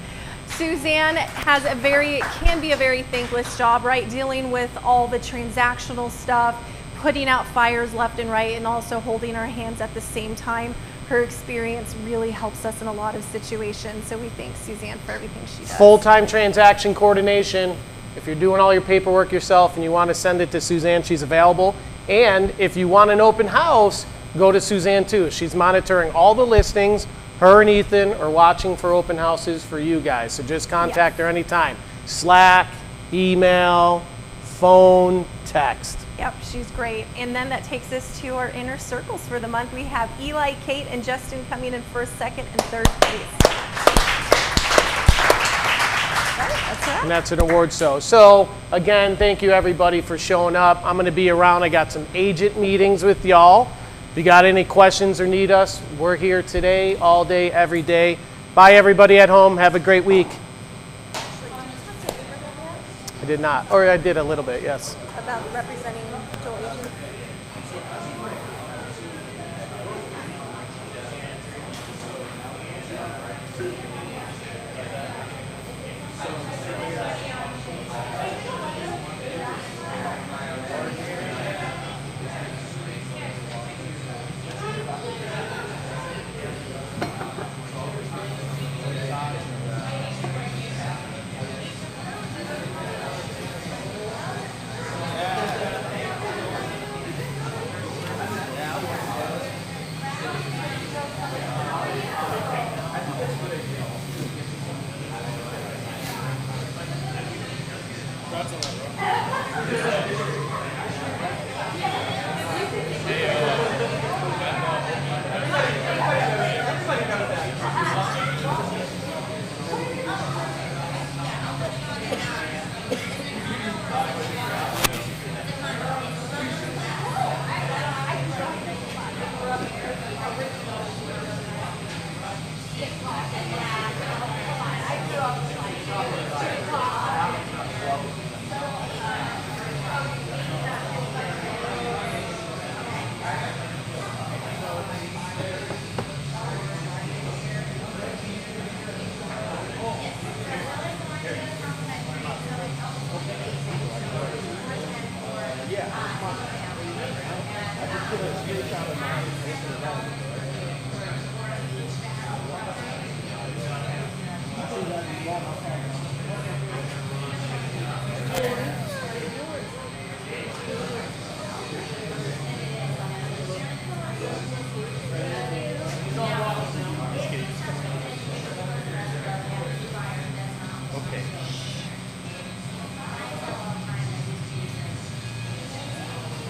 Suzanne can be a very thankless job, right? Dealing with all the transactional stuff, putting out fires left and right, and also holding our hands at the same time. Her experience really helps us in a lot of situations, so we thank Suzanne for everything she does. Full-time transaction coordination. If you're doing all your paperwork yourself and you want to send it to Suzanne, she's available. And if you want an open house, go to Suzanne too. She's monitoring all the listings. Her and Ethan are watching for open houses for you guys. So just contact her anytime. Slack, email, phone, text. Yep, she's great. And then that takes us to our inner circles for the month. We have Eli, Kate, and Justin coming in first, second, and third place. And that's an award show. So again, thank you everybody for showing up. I'm going to be around. I got some agent meetings with y'all. If you got any questions or need us, we're here today, all day, every day. Bye everybody at home. Have a great week. I did not, or I did a little bit, yes. About representing Joel agents.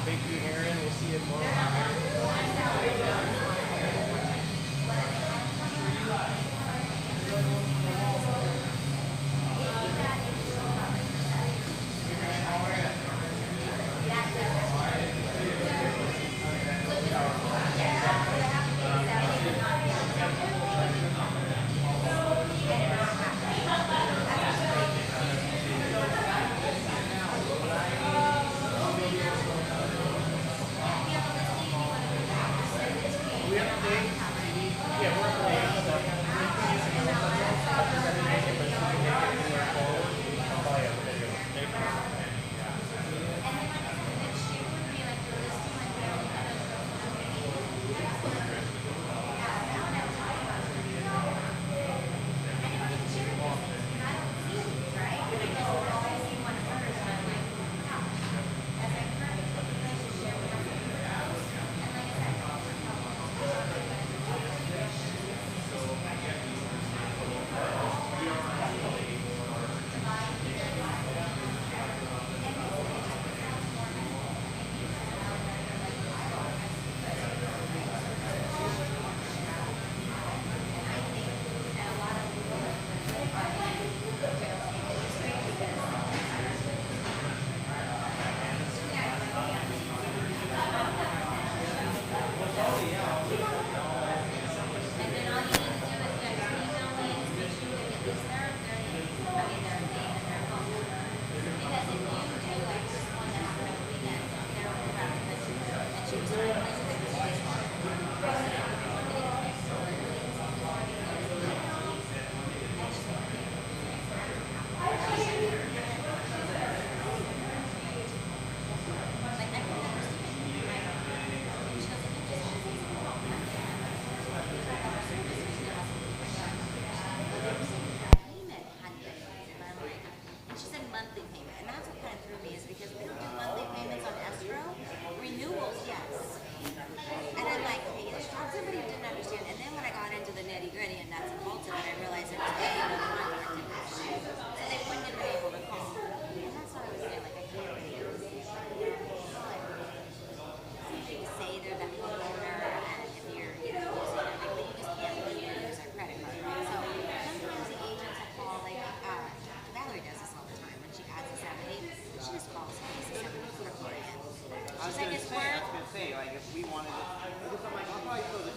Thank you, Aaron. We'll see you tomorrow.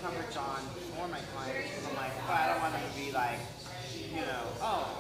coverage on for my clients. I'm like, but I don't want them to be like, you know, oh,